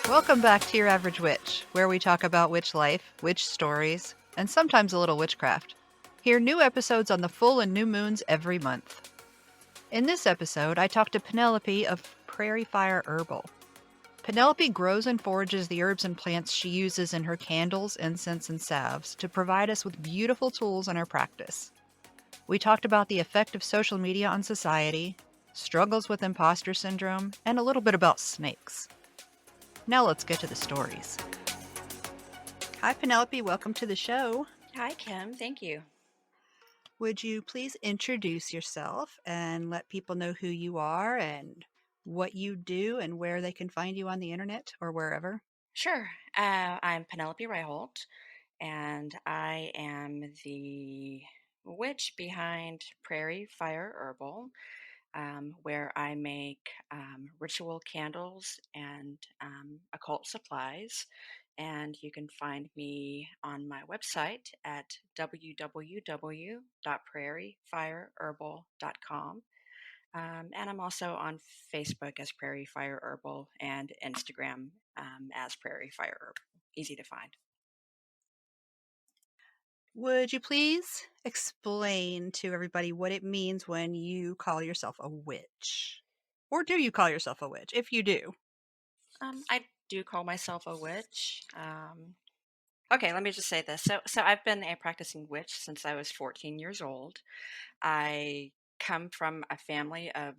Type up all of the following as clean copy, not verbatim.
Welcome back to Your Average Witch, where we talk about witch life, witch stories, and sometimes a little witchcraft. Hear new episodes on the full and new moons every month. In this episode, I talk to Penelope of Prairie Herbal. Penelope grows and forages the herbs and plants she uses in her candles, incense, and salves to provide us with beautiful tools in our practice. We talked about the effect of social media on society, struggles with imposter syndrome, and a little bit about snakes. Now let's get to the stories. Hi, Penelope. Welcome to the show. Hi, Kim. Thank you. Would you please introduce yourself and let people know who you are and what you do and where they can find you on the internet or wherever? Sure. I'm Penelope Reiholt, and I am the witch behind Prairie Herbal, where I make ritual candles and occult supplies. And you can find me on my website at www.prairiefireherbal.com. And I'm also on Facebook as Prairie Fire Herbal and Instagram as Prairie Fire Herbal. Easy to find. Would you please explain to everybody what it means when you call yourself a witch? Or do you call yourself a witch? If you do. I do call myself a witch. Okay, let me just say this. So I've been a practicing witch since I was 14 years old. I come from a family of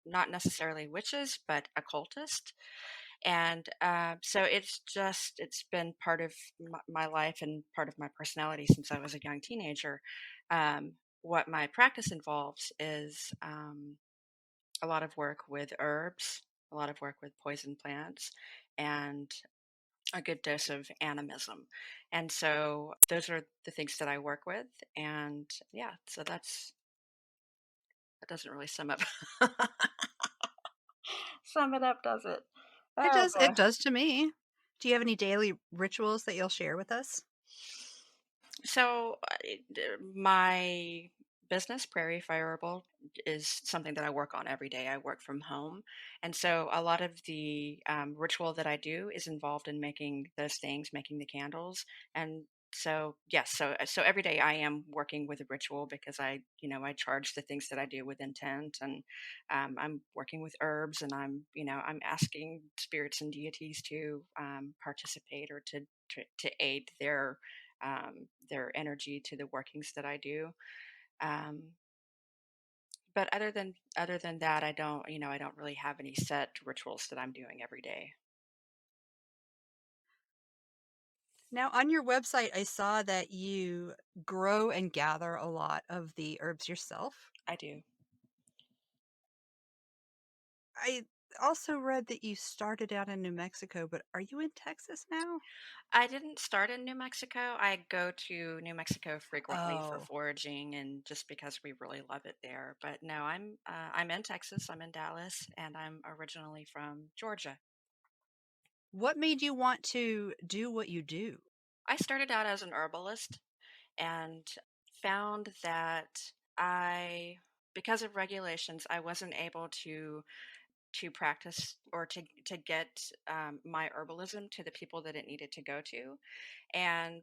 not necessarily witches, but occultists. And so it's been part of my life and part of my personality since I was a young teenager. What my practice involves is a lot of work with herbs, a lot of work with poison plants, and a good dose of animism. And so those are the things that I work with. And yeah, so that doesn't really sum it up, does it? It Oh does boy. it does to me. Do you have any daily rituals that you'll share with us? So, my business, Prairie Fireable, is something that I work on every day. I work from home. And so, a lot of the ritual that I do is involved in making those things, making the candles. And so, yes, so every day I am working with a ritual because I charge the things that I do with intent, and I'm working with herbs, and I'm asking spirits and deities to participate or to aid their energy to the workings that I do. Um, but other than that, I don't really have any set rituals that I'm doing every day. Now, on your website, I saw that you grow and gather a lot of the herbs yourself. I do. I also read that you started out in New Mexico, but are you in Texas now? I didn't start in New Mexico. I go to New Mexico frequently for Oh, foraging and just because we really love it there. But no, I'm in Texas. I'm in Dallas, and I'm originally from Georgia. what made you want to do what you do? I started out as an herbalist and found that I because of regulations, I wasn't able to practice or to get my herbalism to the people that it needed to go to. And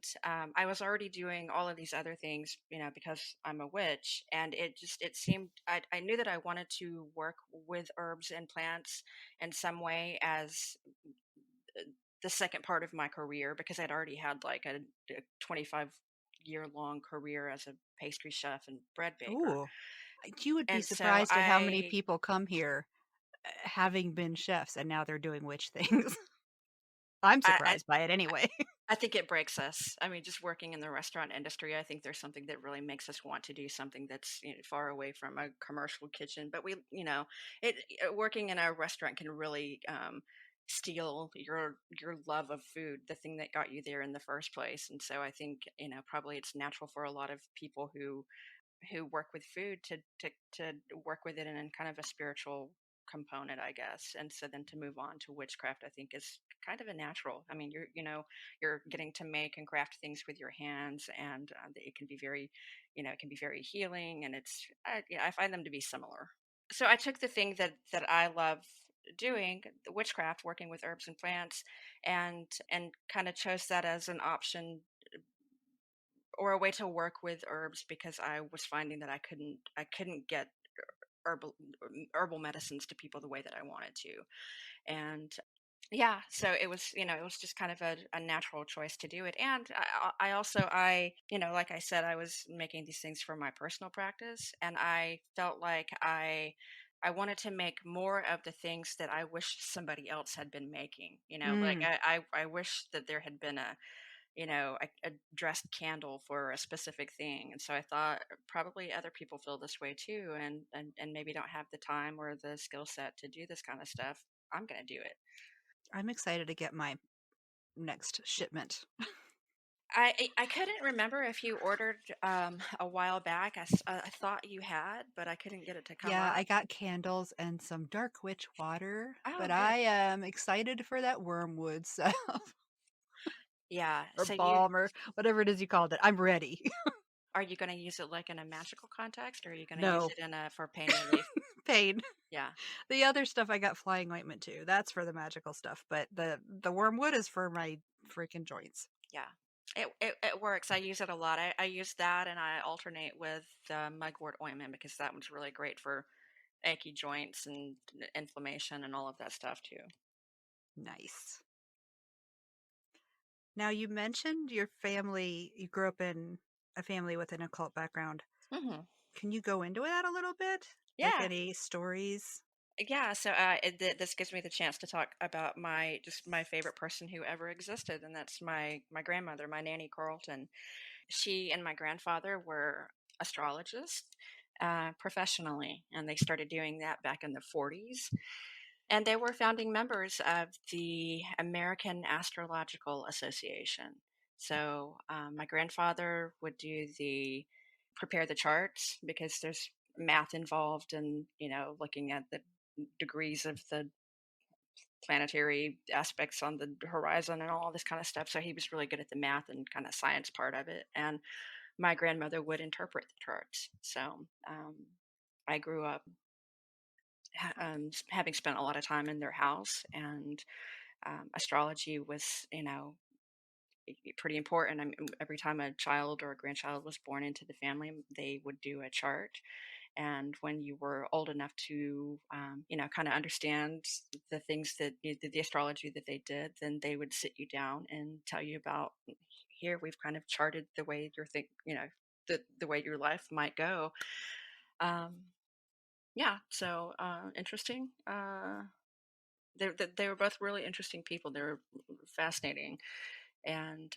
I was already doing all of these other things, because I'm a witch. And it seemed I knew that I wanted to work with herbs and plants in some way as the second part of my career because I'd already had like a 25-year long career as a pastry chef and bread baker. Ooh, you would be And so surprised at how many I people come here having been chefs and now they're doing witch things. I'm I, surprised by it anyway. I think it breaks us. I mean, just working in the restaurant industry, I think there's something that really makes us want to do something that's far away from a commercial kitchen. But working in a restaurant can really steal your love of food, the thing that got you there in the first place. And so I think probably it's natural for a lot of people who work with food to work with it in kind of a spiritual component, I guess. And so then to move on to witchcraft, I think is kind of a natural. I mean, you're getting to make and craft things with your hands, and it can be it can be very healing, and I find them to be similar. So I took the thing that I love doing the witchcraft, working with herbs and plants, and kind of chose that as an option or a way to work with herbs because I was finding that I couldn't get herbal herbal medicines to people the way that I wanted to. And yeah, so it was, it was just kind of a natural choice to do it. And I also, like I said, I was making these things for my personal practice, and I felt like I wanted to make more of the things that I wish somebody else had been making. Like Mm, I wish that there had been a dressed candle for a specific thing. And so I thought probably other people feel this way too, and maybe don't have the time or the skill set to do this kind of stuff. I'm going to do it. I'm excited to get my next shipment. I couldn't remember if you ordered a while back. I thought you had, but I couldn't get it to come Yeah, up. I got candles and some dark witch water, Oh, but good. I am excited for that wormwood stuff Yeah. or So you balm or whatever it is you called it. I'm ready. are you going to use it like in a magical context, or are you going to use No it in a for pain relief? pain. Yeah. The other stuff I got flying ointment too. That's for the magical stuff, but the wormwood is for my freaking joints. Yeah. It works. I use it a lot. I use that, and I alternate with mugwort ointment because that one's really great for achy joints and inflammation and all of that stuff too. Nice. Now you mentioned your family, you grew up in a family with an occult background. Hmm. Can you go into that a little bit? Like Yeah. any stories? Yeah, so this gives me the chance to talk about my favorite person who ever existed, and that's my grandmother, my nanny Carlton. She and my grandfather were astrologists professionally, and they started doing that back in the 40s. And they were founding members of the American Astrological Association. So my grandfather would prepare the charts because there's math involved and looking at the degrees of the planetary aspects on the horizon and all this kind of stuff. So he was really good at the math and kind of science part of it. And my grandmother would interpret the charts. So I grew up having spent a lot of time in their house, and astrology was, pretty important. I mean, every time a child or a grandchild was born into the family, they would do a chart. And when you were old enough to, kind of understand the things that the astrology that they did, then they would sit you down and tell you about, here we've kind of charted the way the way your life might go. Um, yeah, so interesting. They were both really interesting people. They were fascinating, and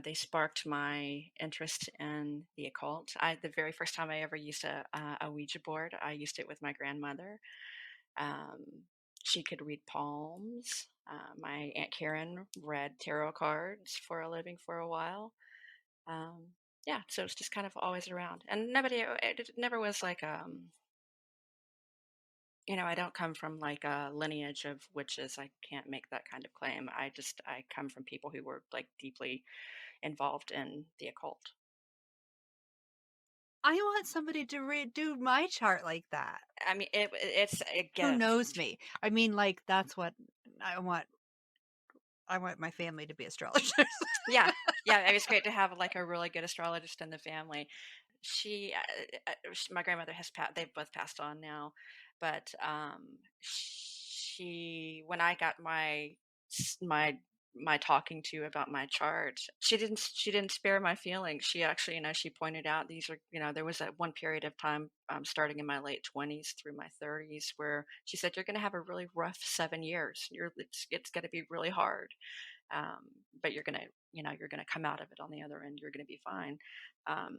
they sparked my interest in the occult. The very first time I ever used a Ouija board, I used it with my grandmother. Um, she could read palms. My aunt Karen read tarot cards for a living for a while. Um, yeah, so it's just kind of always around, and it never was like I don't come from like a lineage of witches. I can't make that kind of claim. I come from people who were like deeply involved in the occult. I want somebody to do my chart like that. I mean, it's a Who knows gift. me? I mean, like that's what I want. I want my family to be astrologers. Yeah, yeah. It was great to have like a really good astrologist in the family. My grandmother has passed. They've both passed on now, but when I got my talking to about my chart, she didn't spare my feelings. She actually, she pointed out these are, there was that one period of time, starting in my late 20s through my 30s, where she said you're going to have a really rough 7 years. It's going to be really hard, but you're gonna come out of it on the other end. You're gonna be fine. Um,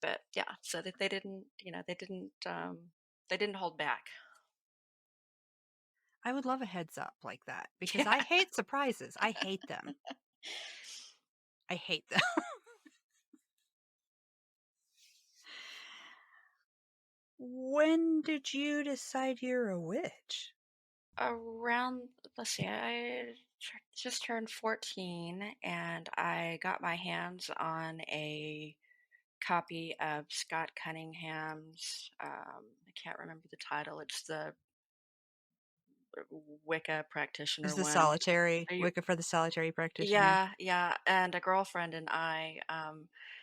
but yeah, so that they didn't hold back. I would love a heads up like that because Yeah. I hate surprises. I hate them. I hate them. When did you decide you're a witch? Around, let's see, I just turned 14, and I got my hands on a copy of Scott Cunningham's. I can't remember the title. It's Wicca Is practitioner the one. solitary Are you Wicca for the solitary practitioner? Yeah, yeah, and a girlfriend and I,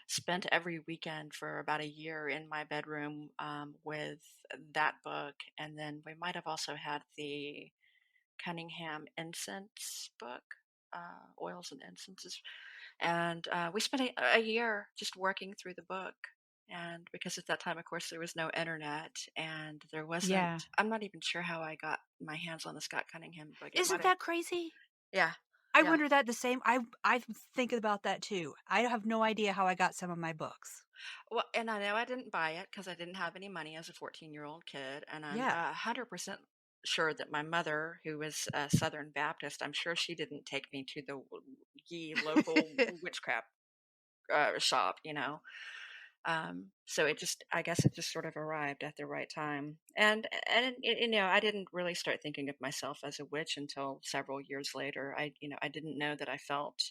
spent every weekend for about a year in my bedroom, with that book, and then we might have also had the Cunningham incense book, Oils and Incenses, and, we spent a year just working through the book, and because at that time, of course, there was no internet, and there wasn't Yeah. I'm not even sure how I got my hands on the Scott Cunningham book. It might Isn't have that crazy? Yeah, I yeah. wonder that the same. I think about that too. I have no idea how I got some of my books. Well, and I know I didn't buy it because I didn't have any money as a 14-year-old kid, and I'm Yeah. 100% sure that my mother, who was a Southern Baptist, I'm sure she didn't take me to the ye local witchcraft shop, you know. So I guess it just sort of arrived at the right time, and you know, I didn't really start thinking of myself as a witch until several years later. I didn't know that I felt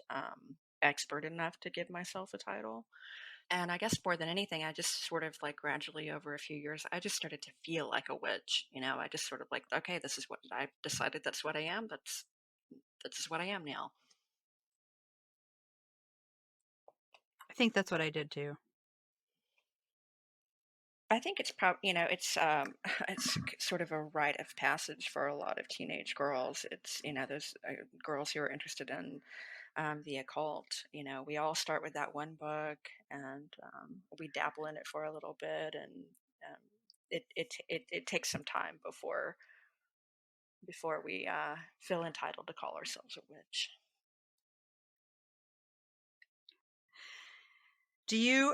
expert enough to give myself a title. And I guess more than anything, I just sort of like gradually over a few years, I just started to feel like a witch. You know, I just sort of like, okay, this is what I've decided. That's what I am. That's just what I am now. I think that's what I did too. I think it's probably, it's sort of a rite of passage for a lot of teenage girls. It's, those girls who are interested in the occult. You know, we all start with that one book, and we dabble in it for a little bit, and um, it takes some time before we feel entitled to call ourselves a witch.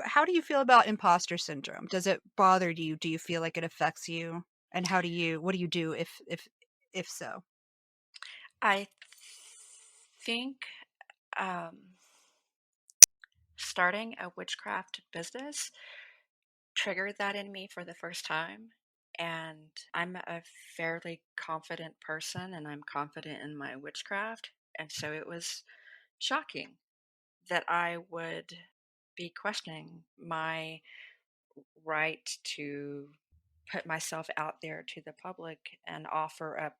How do you feel about imposter syndrome? Does it bother you? Do you feel like it affects you? And what do you do if so? I think um, starting a witchcraft business triggered that in me for the first time. And I'm a fairly confident person and I'm confident in my witchcraft. And so it was shocking that I would be questioning my right to put myself out there to the public and offer up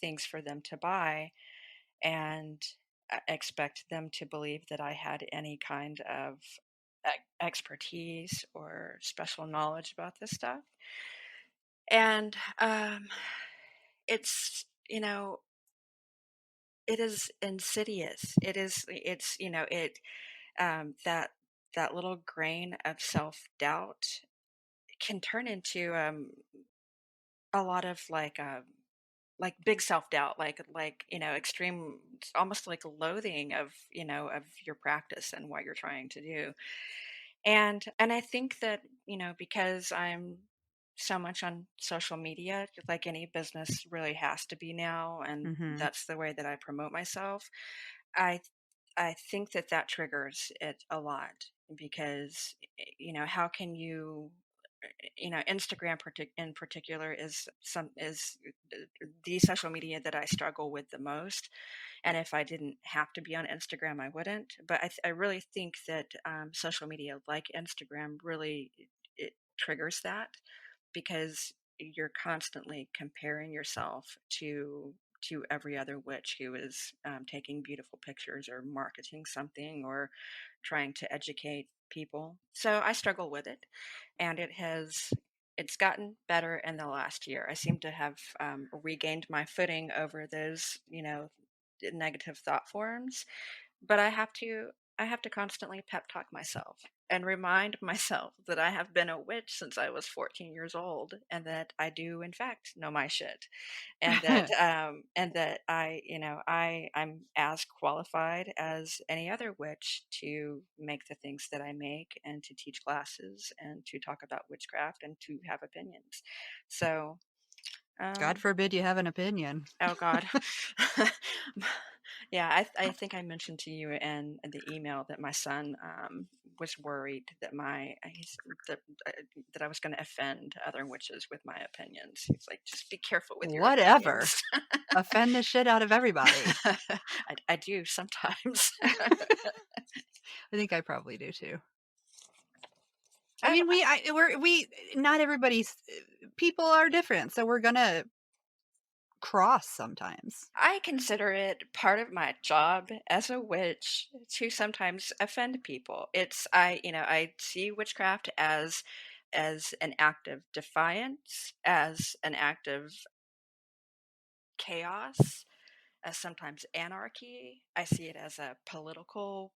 things for them to buy and expect them to believe that I had any kind of expertise or special knowledge about this stuff. And it's, it is insidious. It's, that, that little grain of self doubt can turn into a lot of like big self-doubt, extreme, almost like loathing of of your practice and what you're trying to do. And I think that because I'm so much on social media, like any business really has to be now, and Mhm. that's the way that I promote myself. I i think that that triggers it a lot because how can you Instagram in particular is the social media that I struggle with the most. And if I didn't have to be on Instagram, I wouldn't. But I really think that social media like Instagram really it triggers that because you're constantly comparing yourself to every other witch who is taking beautiful pictures or marketing something or trying to educate people. So I struggle with it, and it's gotten better in the last year. I seem to have regained my footing over those negative thought forms, but I have to constantly pep talk myself and remind myself that I have been a witch since I was 14 years old and that I do in fact know my shit and that I'm as qualified as any other witch to make the things that I make and to teach classes and to talk about witchcraft and to have opinions. So God um forbid you have an opinion. oh god. Yeah, I think I mentioned to you in the email that my son was worried that that, uh, that I was going to offend other witches with my opinions. He's like, just be careful with your Whatever. opinions. Offend the shit out of everybody. I do sometimes. I think I probably do too. I I, mean, we not everybody's people are different, so we're gonna cross sometimes. I consider it part of my job as a witch to sometimes offend people. I see witchcraft as an act of defiance, as an act of chaos, as sometimes anarchy. I see it as a political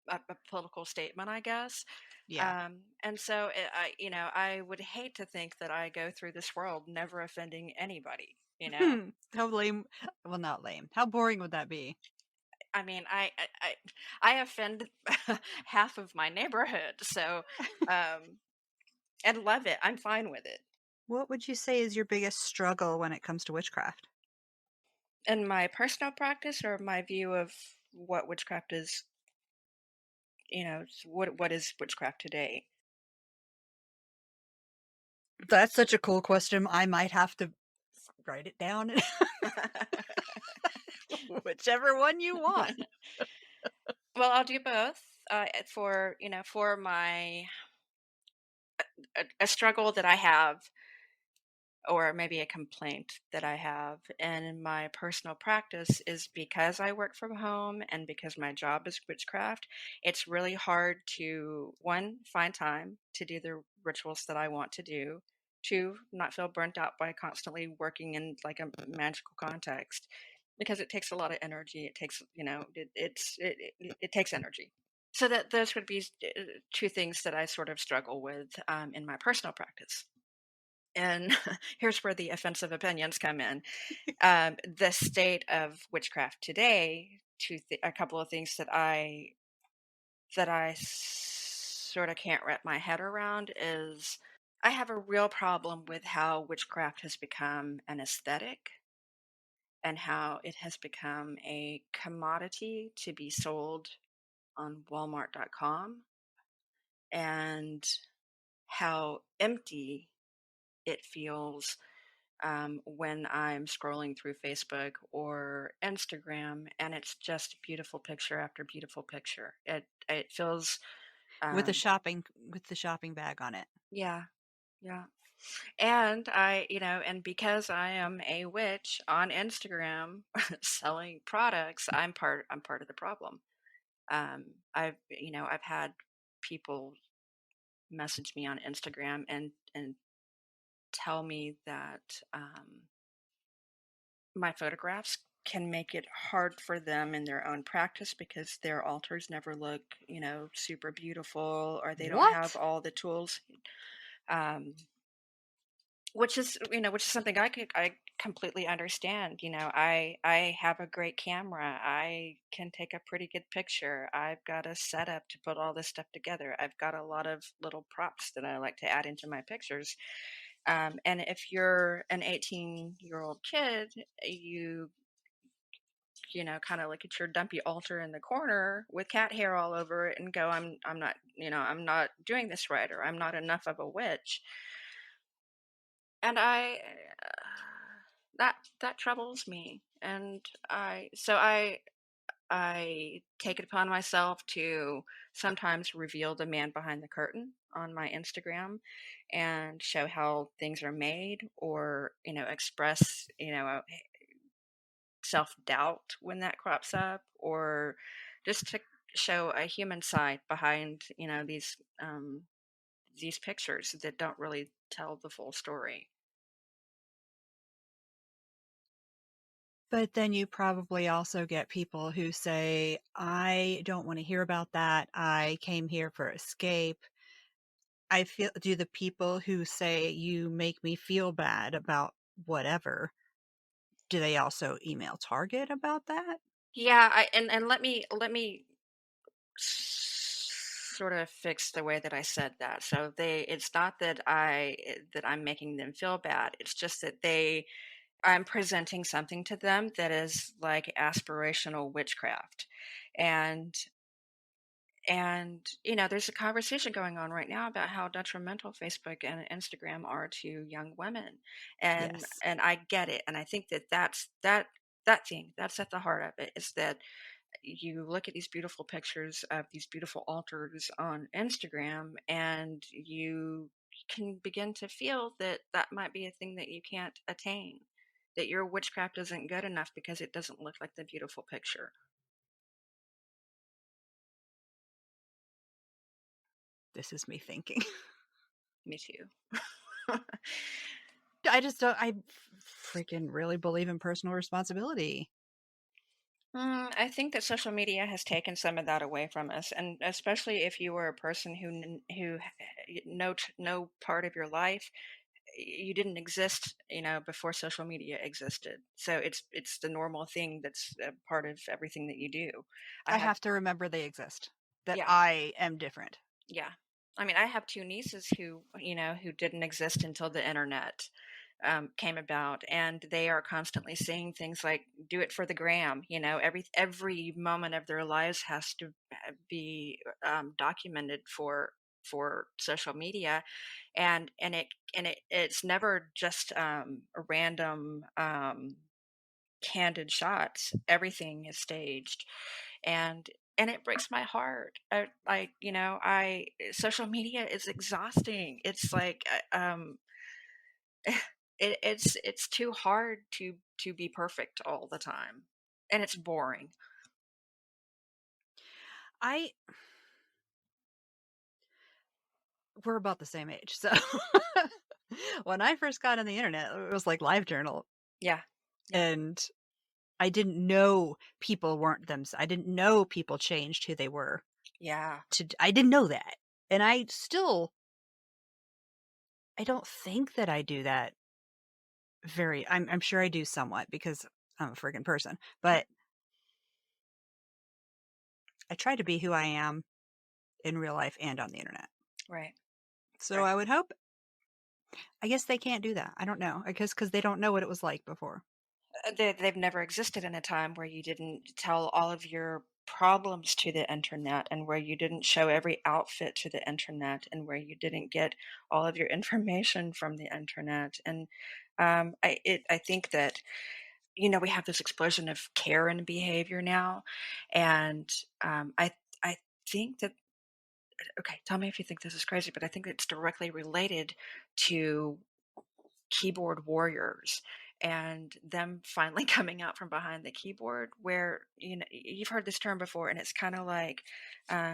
statement, I guess. Yeah. And so I would hate to think that I go through this world never offending anybody, you know. How lame, well, not lame. How boring would that be? I mean, I offend half of my neighborhood, so um, and love it. I'm fine with it. What would you say is your biggest struggle when it comes to witchcraft? In my personal practice, or my view of what witchcraft is, what is witchcraft today? That's such a cool question. I might have to write it down. Whichever one you want. Well, I'll do both. For my a struggle that I have, or maybe a complaint that I have in my personal practice, is because I work from home and because my job is witchcraft. It's really hard to, one, find time to do the rituals that I want to do. Two, not feel burnt out by constantly working in like a magical context, because it takes a lot of energy. It takes, it takes energy. So that those would be two things that I sort of struggle with in my personal practice. And here's where the offensive opinions come in. The state of witchcraft today, a couple of things that I sort of can't wrap my head around is, I have a real problem with how witchcraft has become an aesthetic, and how it has become a commodity to be sold on Walmart.com, and how empty it feels when I'm scrolling through Facebook or Instagram, and it's just beautiful picture after beautiful picture. It feels, um, With the shopping bag on it. yeah, yeah. And because I am a witch on Instagram selling products, I'm part of the problem. I've had people message me on Instagram and tell me that my photographs can make it hard for them in their own practice, because their altars never look, super beautiful, or they don't have What? all the tools. Um, which is something I completely understand. I have a great camera. I can take a pretty good picture. I've got a setup to put all this stuff together. I've got a lot of little props that I like to add into my pictures. And if you're an 18-year-old kid, kind of look at your dumpy altar in the corner with cat hair all over it and go, I'm not doing this right, or I'm not enough of a witch. And that troubles me. And I take it upon myself to sometimes reveal the man behind the curtain on my Instagram, and show how things are made, or express self doubt when that crops up, or just to show a human side behind these pictures that don't really tell the full story. But then you probably also get people who say, "I don't wanna hear about that. I came here for escape." I feel do the people who say, "You make me feel bad about whatever," do they also email Target about that? Yeah, and let me sort of fix the way that I said that. So it's not that I'm making them feel bad. It's just that I'm presenting something to them that is like aspirational witchcraft. And there's a conversation going on right now about how detrimental Facebook and Instagram are to young women. and Yes. and I get it, and I think that's at the heart of it, is that you look at these beautiful pictures of these beautiful altars on Instagram, and you can begin to feel that that might be a thing that you can't attain. that your witchcraft isn't good enough because it doesn't look like the beautiful picture. This is me thinking. Me too. I just don't. I freaking really believe in personal responsibility. I think that social media has taken some of that away from us, and especially if you were a person no part of your life, you didn't exist, before social media existed. So it's the normal thing that's a part of everything that you do. I I have have to remember they exist. That Yeah, I am different. yeah. I mean, I have two nieces who didn't exist until the internet came about, and they are constantly saying things like "do it for the gram." Every moment of their lives has to be documented for social media, and it's never just a random candid shots. Everything is staged, and it breaks my heart. I social media is exhausting. It's like it's too hard to be perfect all the time, and it's boring. I We're about the same age, so when I first got on the internet, it was like LiveJournal, Yeah, yeah, and I didn't know people weren't them. I didn't know people changed who they were. yeah. I didn't know that, and I don't think that I do that very. I'm sure I do somewhat because I'm a friggin' person, Right, but I try to be who I am in real life and on the internet. right, So right. I would hope. I guess they can't do that. I don't know. I guess because they don't know what it was like before. They've never existed in a time where you didn't tell all of your problems to the internet, and where you didn't show every outfit to the internet, and where you didn't get all of your information from the internet. And I think that we have this explosion of care and behavior now, and I think that, okay, tell me if you think this is crazy, but I think it's directly related to keyboard warriors and them finally coming out from behind the keyboard, where you've heard this term before, and it's kind of like,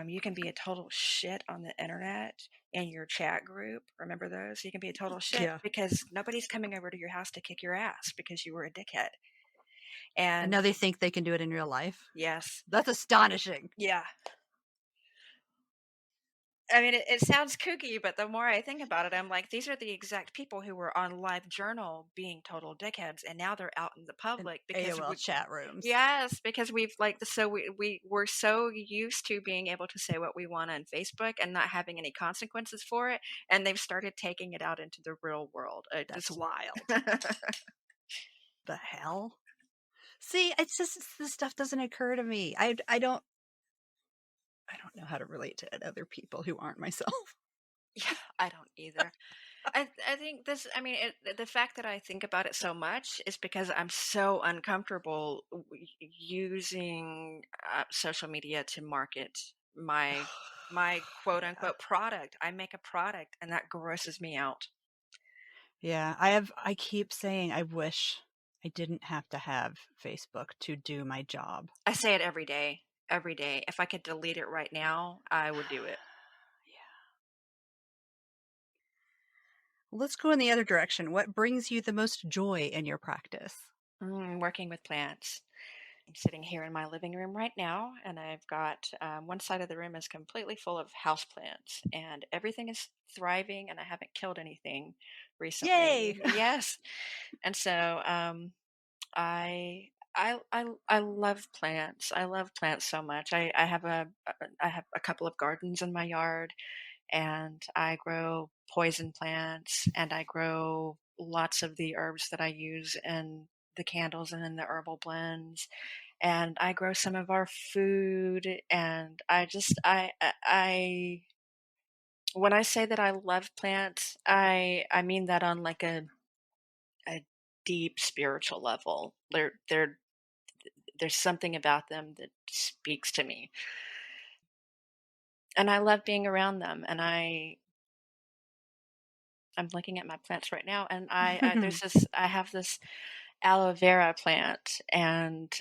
you can be a total shit on the internet in your chat group. Remember those? You can be a total shit Yeah. because nobody's coming over to your house to kick your ass because you were a dickhead. And And now they think they can do it in real life. yes, That's astonishing. yeah, I mean, it sounds kooky, but the more I think about it, I'm like, these are the exact people who were on Live Journal being total dickheads, and now they're out in the In public because AOL chat rooms. yes, because we've like, so we're so used to being able to say what we want on Facebook and not having any consequences for it, and they've started taking it out into the real world. That's Just wild. The hell? See, it's just this stuff doesn't occur to me. I don't know how to relate to other people who aren't myself. yeah, I don't either. I think this. I mean, the fact that I think about it so much is because I'm so uncomfortable using social media to market my quote Yeah. unquote product. I make a product, and that grosses me out. Yeah, I keep saying I wish I didn't have to have Facebook to do my job. I say it every day. Every day. If I could delete it right now, I would do it. Yeah. Let's go in the other direction. What brings you the most joy in your practice? Working with plants. I'm sitting here in my living room right now, and I've got one side of the room is completely full of houseplants, and everything is thriving, and I haven't killed anything Yay! recently. Yes, and so I love plants. I love plants so much. I have a couple of gardens in my yard, and I grow poison plants, and I grow lots of the herbs that I use in the candles and in the herbal blends, and I grow some of our food. And I when I say that I love plants, I mean that on like a deep spiritual level. There's something about them that speaks to me, and I love being around them. And I'm looking at my plants right now, and I there's this I have this aloe vera plant, and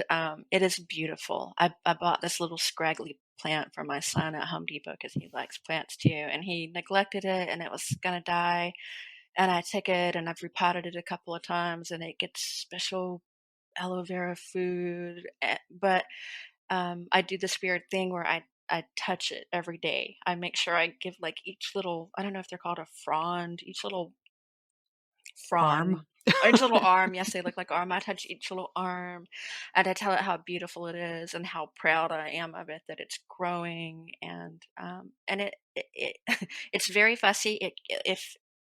it is beautiful. I bought this little scraggly plant for my son at Home Depot because he likes plants too, and he neglected it, and it was gonna die. And I took it, and I've repotted it a couple of times, and it gets special aloe vera food. But I do this weird thing where I touch it every day. I make sure I give like each little, I don't know if they're called a frond, each little Arm. frond, each little arm. Yes, they look like arm. I touch each little arm, and I tell it how beautiful it is and how proud I am of it that it's growing. And it it's very fussy.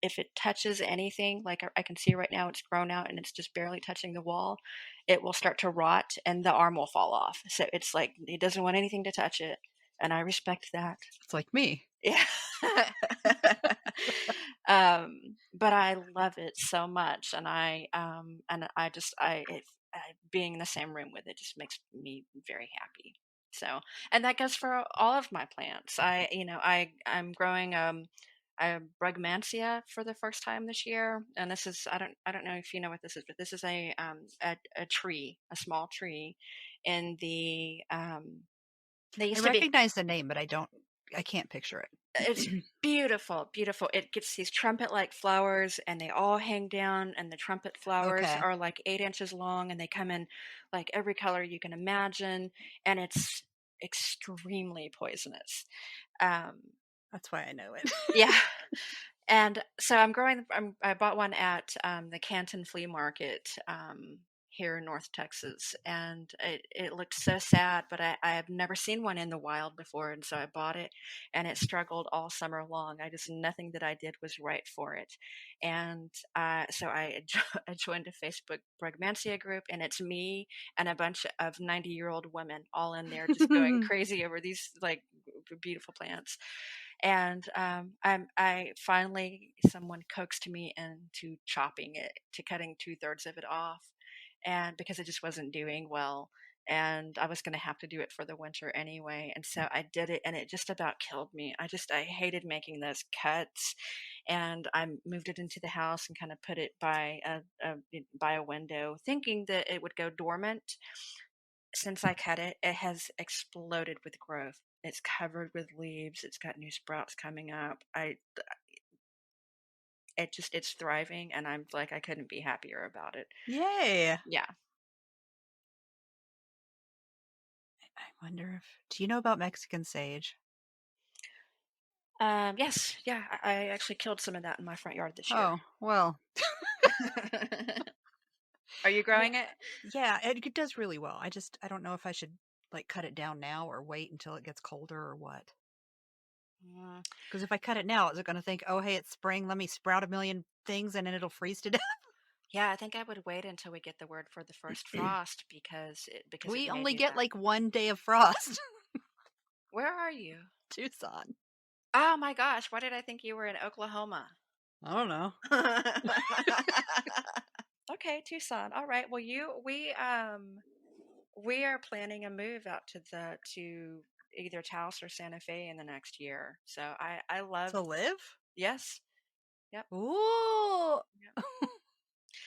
If it touches anything, like I can see right now, it's grown out and it's just barely touching the wall. It will start to rot, and the arm will fall off. So it's like it doesn't want anything to touch it, and I respect that. It's like me. Yeah. But I love it so much, and I just being in the same room with it just makes me very happy. So, and that goes for all of my plants. I'm growing a brugmansia for the first time this year, and this is I don't know if you know what this is, but this is a tree, a small tree, in the they I used to be. recognize the name, but I can't picture It's it. beautiful, beautiful. It gets these trumpet-like flowers, and they all hang down, and the trumpet flowers Okay. are like 8 inches long, and they come in like every color you can imagine, and it's extremely poisonous. Um, That's why I know it. yeah, and so I bought one at the Canton Flea Market here in North Texas, and it looked so sad, but I have never seen one in the wild before, and so I bought it, and it struggled all summer long. Nothing that I did was right for it, and so I joined a Facebook Brugmansia group, and it's me and a bunch of 90-year-old women all in there just going crazy over these like beautiful plants. And I finally someone coaxed me into chopping it, to cutting 2/3 of it off, and because it just wasn't doing well, and I was going to have to do it for the winter anyway, and so I did it, and it just about killed me. I hated making those cuts, and I moved it into the house and kind of put it by a window, thinking that it would go dormant. Since I cut it, it has exploded with growth. It's covered with leaves. It's got new sprouts coming up. It's thriving, and I'm like, I couldn't be happier about it. Yay. Yeah. I wonder if do you know about Mexican sage? Yes. Yeah. I actually killed some of that in my front yard this year. Oh, well, Are you yeah, growing it? yeah, it does really well. I don't know if I should like cut it down now or wait until it gets colder or what. Mm, Because if I cut it now, is it going to think, oh, hey, it's spring, let me sprout a million things and then it'll freeze to death? yeah, I think I would wait until we get the word for the first frost because it We may only do get that. like 1 day of frost. Where are you? Tucson. Oh my gosh, why did I think you were in Oklahoma? I don't know. Okay, Tucson. All right. Well, we are planning a move out to either Taos or Santa Fe in the next year. So I love. To live? Yes. Yep. Ooh. Yep.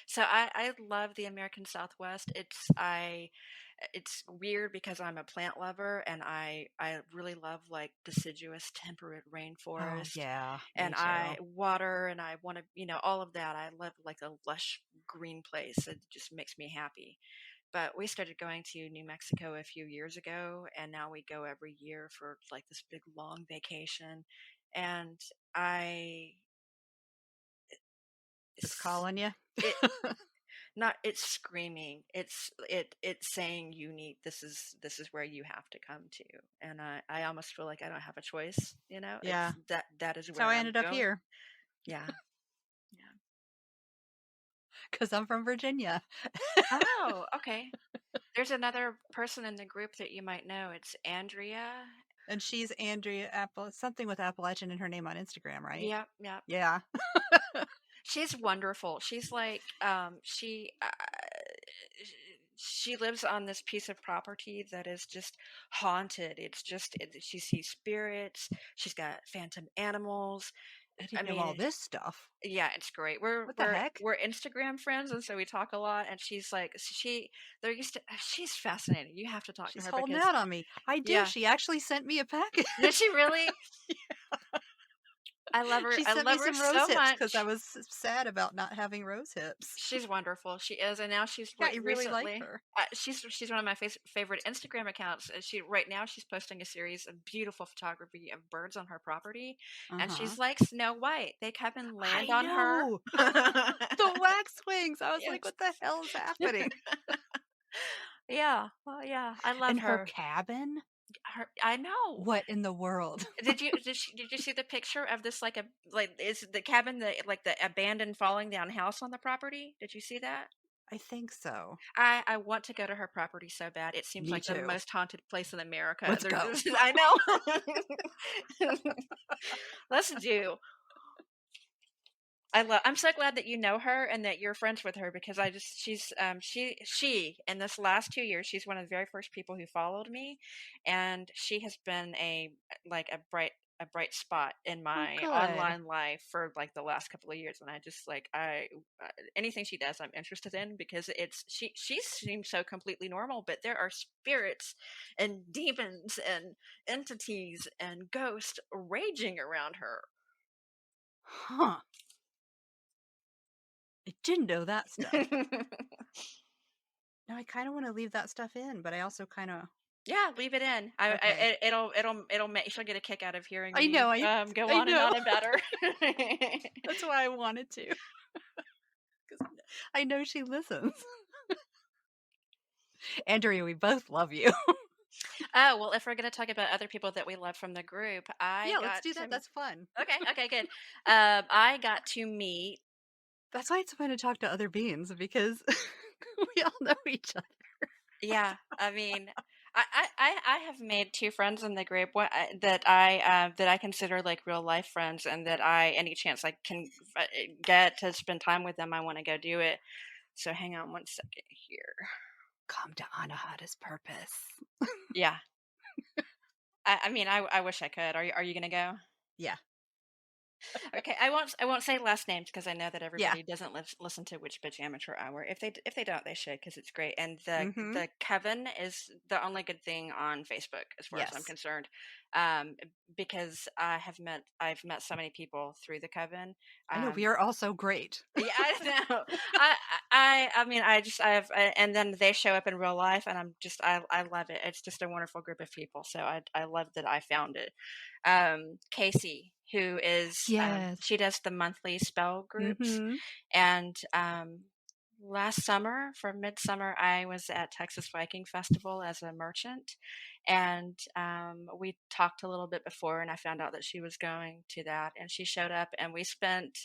So I love the American Southwest. It's weird because I'm a plant lover, and I really love like deciduous temperate Oh, rainforest, yeah, me and I too. water, and I want to, all of that. I love like a lush green place. It just makes me happy. But we started going to New Mexico a few years ago, and now we go every year for like this big long vacation. And I, It's it's, calling you. it not it's screaming. It's saying you need this is where you have to come to. And I almost feel like I don't have a choice. Yeah. It's that is That's how where I I'm ended up going. here Yeah. Yeah. because I'm from Virginia. Oh, okay. There's another person in the group that you might know. It's Andrea. And she's Andrea Apple, something with Appalachian in her name on Instagram, right? Yep, yep. Yeah. She's wonderful. She's like, she lives on this piece of property that is just haunted. She sees spirits. She's got phantom animals. I I didn't know all mean, this stuff. yeah, it's great. We're What the we're heck? we're Instagram friends, and so we talk a lot. And she's like, there used to, she's fascinating. You have to talk to She's her holding because, out on me. I do. yeah, She actually sent me a package. did she really? I love her. She I sent me love her some rose so hips because I much. was sad about not having rose hips. She's wonderful. She is, and now she's Yeah, I really like recently. her. She's one of my favorite Instagram accounts. She right now she's posting a series of beautiful photography of birds on her property, and Uh-huh. she's like Snow White. They come and land I on her. know. The wax wings. I was like, Yes. what the hell is happening? Yeah. Well, yeah. I love And her her. cabin? I know. What in the world? Did you see the picture of this, like is the cabin, the abandoned falling down house on the property? Did you see that? I think so. I want to go to her property so bad. It seems Me like the too. most haunted place in America. Let's go. I know. Let's do. I'm so glad that you know her and that you're friends with her, because she in this last 2 years, she's one of the very first people who followed me, and she has been a bright spot in Oh, my good. online life for like the last couple of years. And I just like I anything she does I'm interested in, because she seems so completely normal, but there are spirits and demons and entities and ghosts raging around her. Huh. I didn't know that stuff. Now I kind of want to leave that stuff in, but I also kind of Yeah, leave it in. okay. It'll make she'll get a kick out of hearing I me know. I go I on and know. on about her. That's why I wanted to, because I know she listens. Andrea, we both love you. Oh, well, if we're gonna talk about other people that we love from the group, I Yeah, let's got do to that. That's fun. okay, good. I got to meet. That's why it's fun to talk to other beings because we all know each other. Yeah, I mean, I have made two friends in the group. That I consider like real life friends, and that any chance I can get to spend time with them, I want to go do it. So hang on one second here. Come to Anahata's purpose. Yeah, I mean, I wish I could. Are you gonna go? Yeah. Okay, I won't say last names, because I know that Yeah. everybody doesn't listen to Witch Bitch Amateur Hour. If they don't, they should, because it's great. And Mm-hmm. the coven is the only good thing on Facebook as far as I'm Yes. concerned, because I've met so many people through the coven. I know we Um, are all so great. yeah, I know. I mean, and then they show up in real life, and I love it. It's just a wonderful group of people. So I love that I found it. Casey, who is Yes. she does the monthly spell groups, Mm-hmm. and last summer for midsummer, I was at Texas Viking Festival as a merchant, and we talked a little bit before, and I found out that she was going to that, and she showed up, and we spent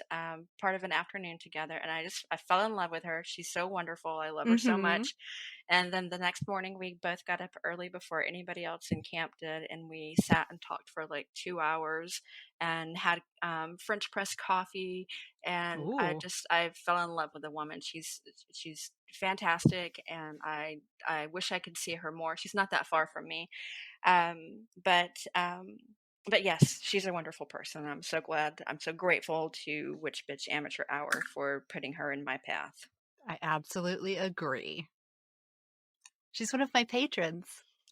part of an afternoon together, and I fell in love with her. She's so wonderful. I love her so Mm-hmm. much. And then the next morning, we both got up early before anybody else in camp did, and we sat and talked for like 2 hours and had French press coffee. And Ooh. I fell in love with the woman. She's fantastic, and I wish I could see her more. She's not that far from me, um, but um, but yes, she's a wonderful person. I'm so grateful to Witch Bitch Amateur Hour for putting her in my path. I absolutely agree. She's one of my patrons.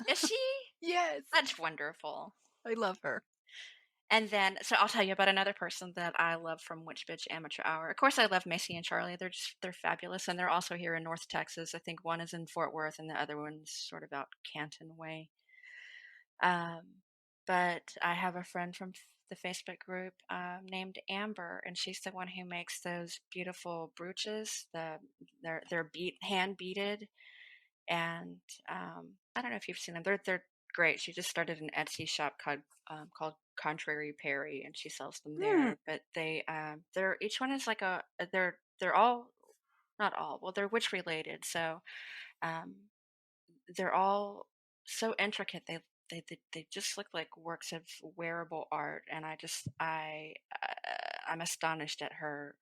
Is she? Yes. That's wonderful. I love her. And then, so I'll tell you about another person that I love from Witch Bitch Amateur Hour. Of course, I love Macy and Charlie. They're fabulous, and they're also here in North Texas. I think one is in Fort Worth, and the other one's sort of out Canton way. Um, but I have a friend from the Facebook group named Amber, and she's the one who makes those beautiful brooches. They're hand beaded, and I don't know if you've seen them. They're great. She just started an Etsy shop called Prairie, and she sells them Hmm. there. But they're each one is like they're all not all, well, they're witch related, so um, they're all so intricate. They just look like works of wearable art, and I'm astonished at her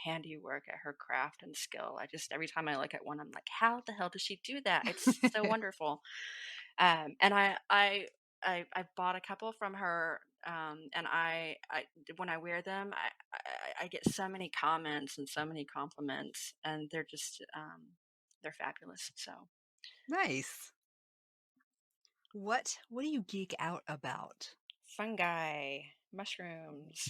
handiwork, at her craft and skill. I just every time I look at one, I'm like, how the hell does she do that? It's so wonderful. And I bought a couple from her And when I wear them, I get so many comments and so many compliments, and they're fabulous. So Nice. What do you geek out about? fungi, mushrooms.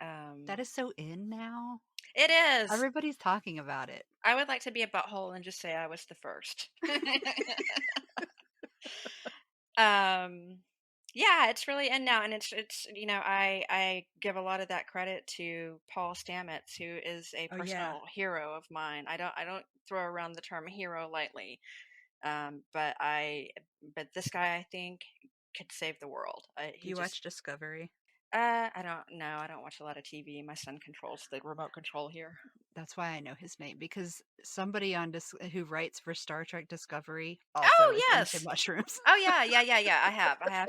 Um, That is so in now. it is. Everybody's talking about it. I would like to be a butthole and just say I was the first. um, yeah, it's really in now, and it's I give a lot of that credit to Paul Stamets, who is a Oh yeah. personal hero of mine. I don't throw around the term hero lightly, but this guy I think could save the world. Do He you just watch Discovery? I don't know. I don't watch a lot of TV. My son controls the remote control here. That's why I know his name because somebody on who writes for Star Trek Discovery also is Oh into yes. mushrooms. Oh yeah, yeah, yeah, yeah.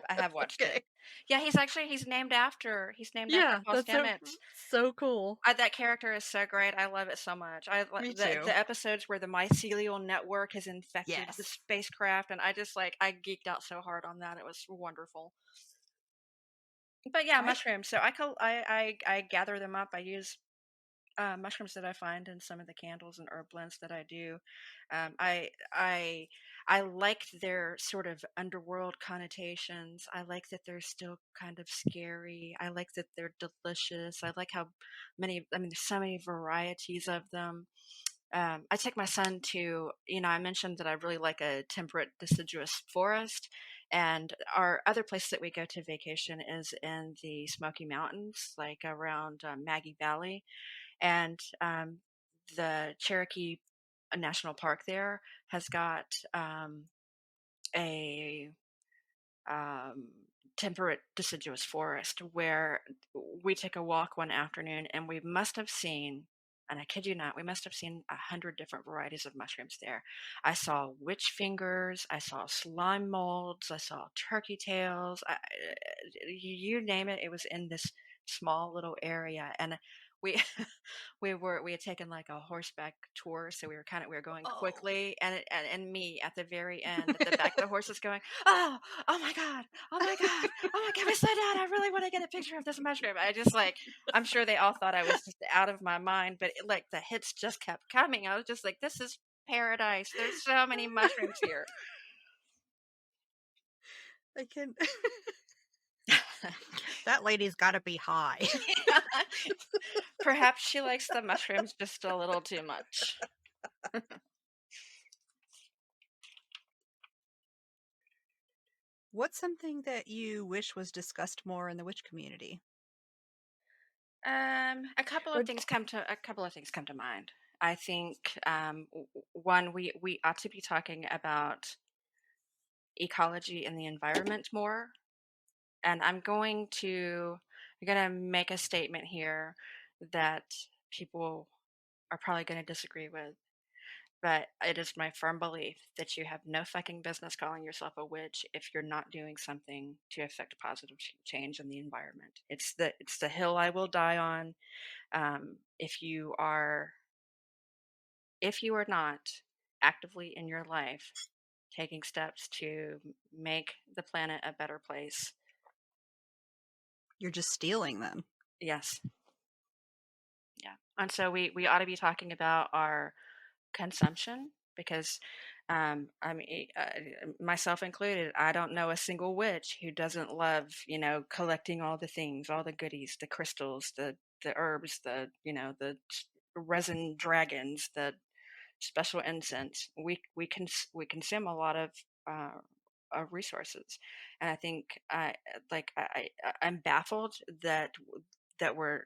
I have watched it. Okay. Yeah, he's named after Yeah, Paul that's Stamets. so cool. That character is so great. I love it so much. Me The too. episodes where the mycelial network has infected the Yes. spacecraft, and I geeked out so hard on that. It was wonderful. But yeah, I mushrooms. So I gather them up. I use mushrooms that I find in some of the candles and herb blends that I do. Um, I I I like their sort of underworld connotations. I like that they're still kind of scary. I like that they're delicious. I like how there's so many varieties of them. I take my son to, I mentioned that I really like a temperate deciduous forest. And our other place that we go to vacation is in the Smoky Mountains, like around Maggie Valley. And the Cherokee National Park there has got a um, temperate deciduous forest where we took a walk one afternoon and we must have seen, and I kid you not, we must have seen 100 different varieties of mushrooms there. I saw witch fingers, I saw slime molds, I saw turkey tails, you name it, it was in this small little area. And we we had taken like a horseback tour, so we were going oh. quickly, and me at the very end at the back of the horse is going, oh my god, oh my god, oh my god, we slow down, I really want to get a picture of this mushroom. I'm sure they all thought I was just out of my mind, but the hits just kept coming. I was just like, this is paradise, there's so many mushrooms here. I can That lady's got to be high. Perhaps she likes the mushrooms just a little too much. What's something that you wish was discussed more in the witch community? Or A couple of things come to mind. I think one, we ought to be talking about ecology and the environment more. And I'm going to make a statement here that people are probably going to disagree with. But it is my firm belief that you have no fucking business calling yourself a witch if you're not doing something to affect positive change in the environment. It's the hill I will die on. If you are not actively in your life taking steps to make the planet a better place, you're just stealing them. yes, yeah. And so we ought to be talking about our consumption because myself included, I don't know a single witch who doesn't love, collecting all the things, all the goodies, the crystals, the herbs, the resin dragons, the special incense. We consume a lot of resources, and I think I'm baffled that we're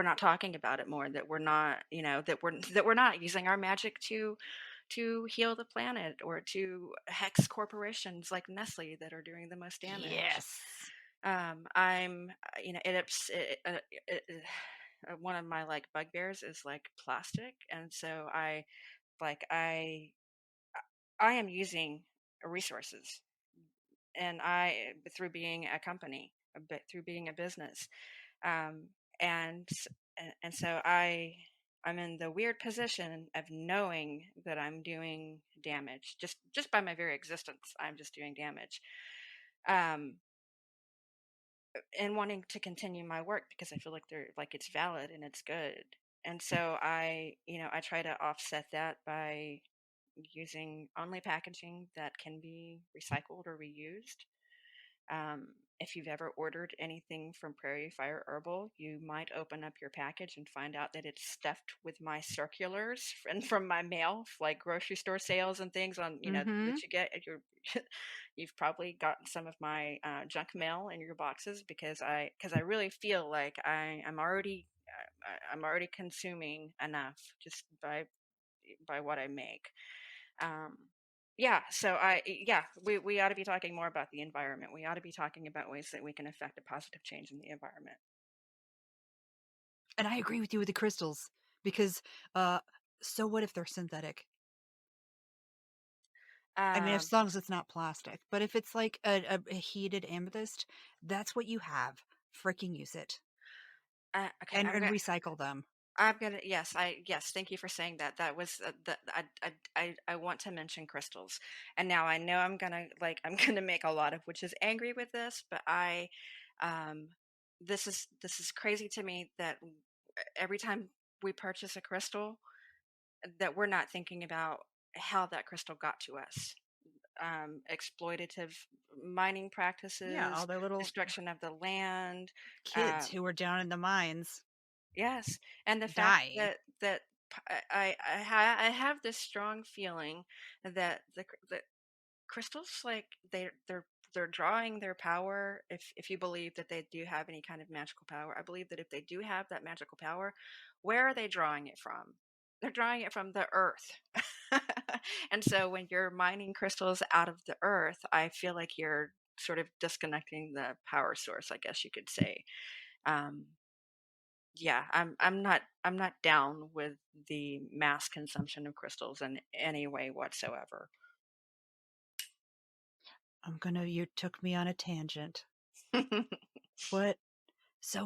not talking about it more. That we're not that we're not using our magic to heal the planet or to hex corporations like Nestle that are doing the most damage. Yes. I'm you know it, ups- it one of my like bugbears is like plastic, and so like I am using resources, and I through being a company, a bit through being a business, um, and and so I'm in the weird position of knowing that I'm doing damage just by my very existence. I'm just doing damage. Um, and wanting to continue my work because I feel like they're like it's valid and it's good. And so I try to offset that by using only packaging that can be recycled or reused. If you've ever ordered anything from Prairie Fire Herbal, you might open up your package and find out that it's stuffed with my circulars and from my mail, like grocery store sales and things on, Mm-hmm. that you get at your. You've probably gotten some of my junk mail in your boxes because I really feel like I'm already consuming enough just by what I make. Um, yeah, so we ought to be talking more about the environment. We ought to be talking about ways that we can affect a positive change in the environment. And I agree with you with the crystals because, uh, so what if they're synthetic? I mean, Um, as long as it's not plastic. But if it's like a heated amethyst, that's what you have. Freaking use it okay, and recycle them. I'm gonna yes, thank you for saying that. That was I want to mention crystals, and now I know I'm gonna make a lot of witches angry with this, but um, this is crazy to me that every time we purchase a crystal, that we're not thinking about how that crystal got to us. Exploitative mining Yeah, all practices, their little destruction of the land. kids Um, who are down in the mines yes, and the fact dying. that I have this strong feeling that the crystals, like they're drawing their power. If you believe that they do have any kind of magical power, I believe that if they do have that magical power, where are they drawing it from? They're drawing it from the earth. And so when you're mining crystals out of the earth, I feel like you're sort of disconnecting the power source, I guess you could say. um yeah, I'm not down with the mass consumption of crystals in any way whatsoever. You took me on a tangent. What? So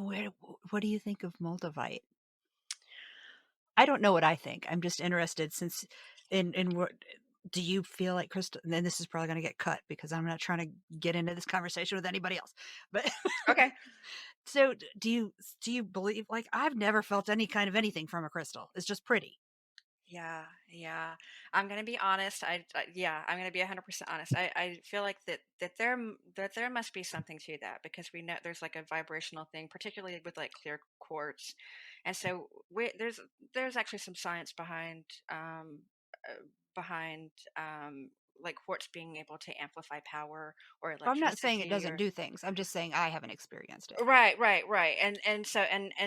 what do you think of Moldavite? I don't know what I think. I'm just interested since in what do you feel like crystal, and then this is probably going to get cut because I'm not trying to get into this conversation with anybody else. But Okay. so do you believe, like, I've never felt any kind of anything from a crystal. It's just pretty. Yeah, yeah. I'm gonna be honest. Yeah, I'm gonna be 100% honest. I feel like that there must be something to that because we know there's like a vibrational thing, particularly with like clear quartz, and so there's actually some science uh, behind like quartz being able to amplify power or I'm not saying it electricity doesn't or. do things. I'm just saying I haven't experienced it. Right. And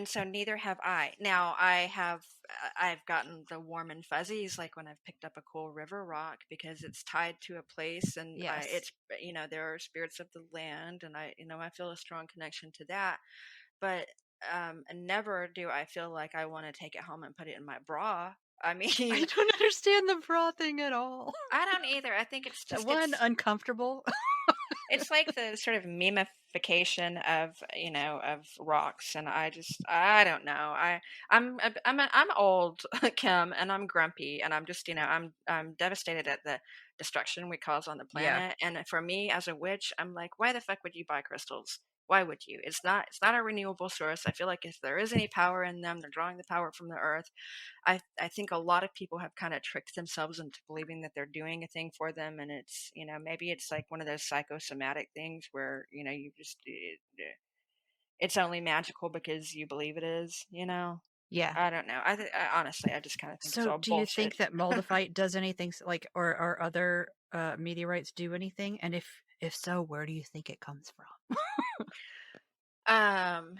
so neither have I. Now I've gotten the warm and fuzzies like when I've picked up a cool river rock because it's tied to a place and Yes. it's there are spirits of the land and I feel a strong connection to that. But never do I feel like I want to take it home and put it in my bra. I I mean, don't understand the bra thing at all. I don't either. I think it's just One, uncomfortable. it's like the sort of memification of rocks, and I don't know. I'm old, Kim, and I'm grumpy, and I'm just I'm devastated at the destruction we cause on the Yeah. planet. And for me as a witch, I'm like, why the fuck would you buy crystals? Why would you? It's not a renewable source. I feel like if there is any power in them, they're drawing the power from the earth. I think a lot of people have kind of tricked themselves into believing that they're doing a thing for them, and maybe it's like one of those psychosomatic things where it's only magical because you believe it is. Yeah. I don't know. I honestly, I just kind of think it's So, all do you bullshit. think that Moldavite does anything like, or other meteorites do anything? And if so, where do you think it comes from?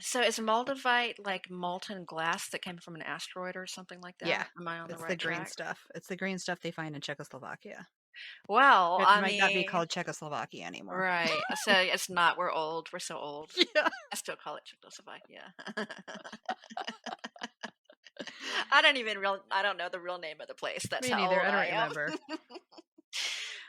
So is Moldavite like molten glass that came from an asteroid or something like Yeah, that? Am I on the it's the right green track? stuff. It's the green stuff they find in Czechoslovakia. Well, It I might not be mean, called Czechoslovakia anymore. right. So it's not. We're old. We're so old. Yeah. I still call it Czechoslovakia. I don't know the real name of the place. That's Me how neither. old I don't I am. remember.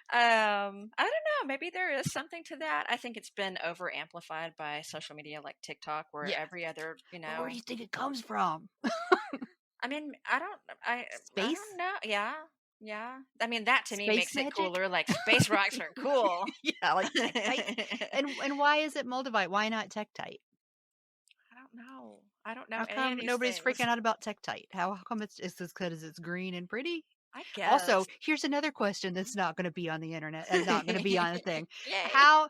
I don't know. Maybe there is something to that. I think it's been over amplified by social media like TikTok, where Yeah. every other, But where do you think it comes from? I mean, I don't Space? know. Yeah. Yeah. I mean, that to me Space makes it magic? cooler, like, space rocks are cool. Yeah, like Tektite. And why is it Moldavite? Why not Tektite? I don't know. I don't know How any of come these nobody's things. freaking out about Tektite? How come it's just 'cause it's green and pretty? I Also, guess. here's another question that's not gonna be on the internet and not gonna be on a thing. Yay. How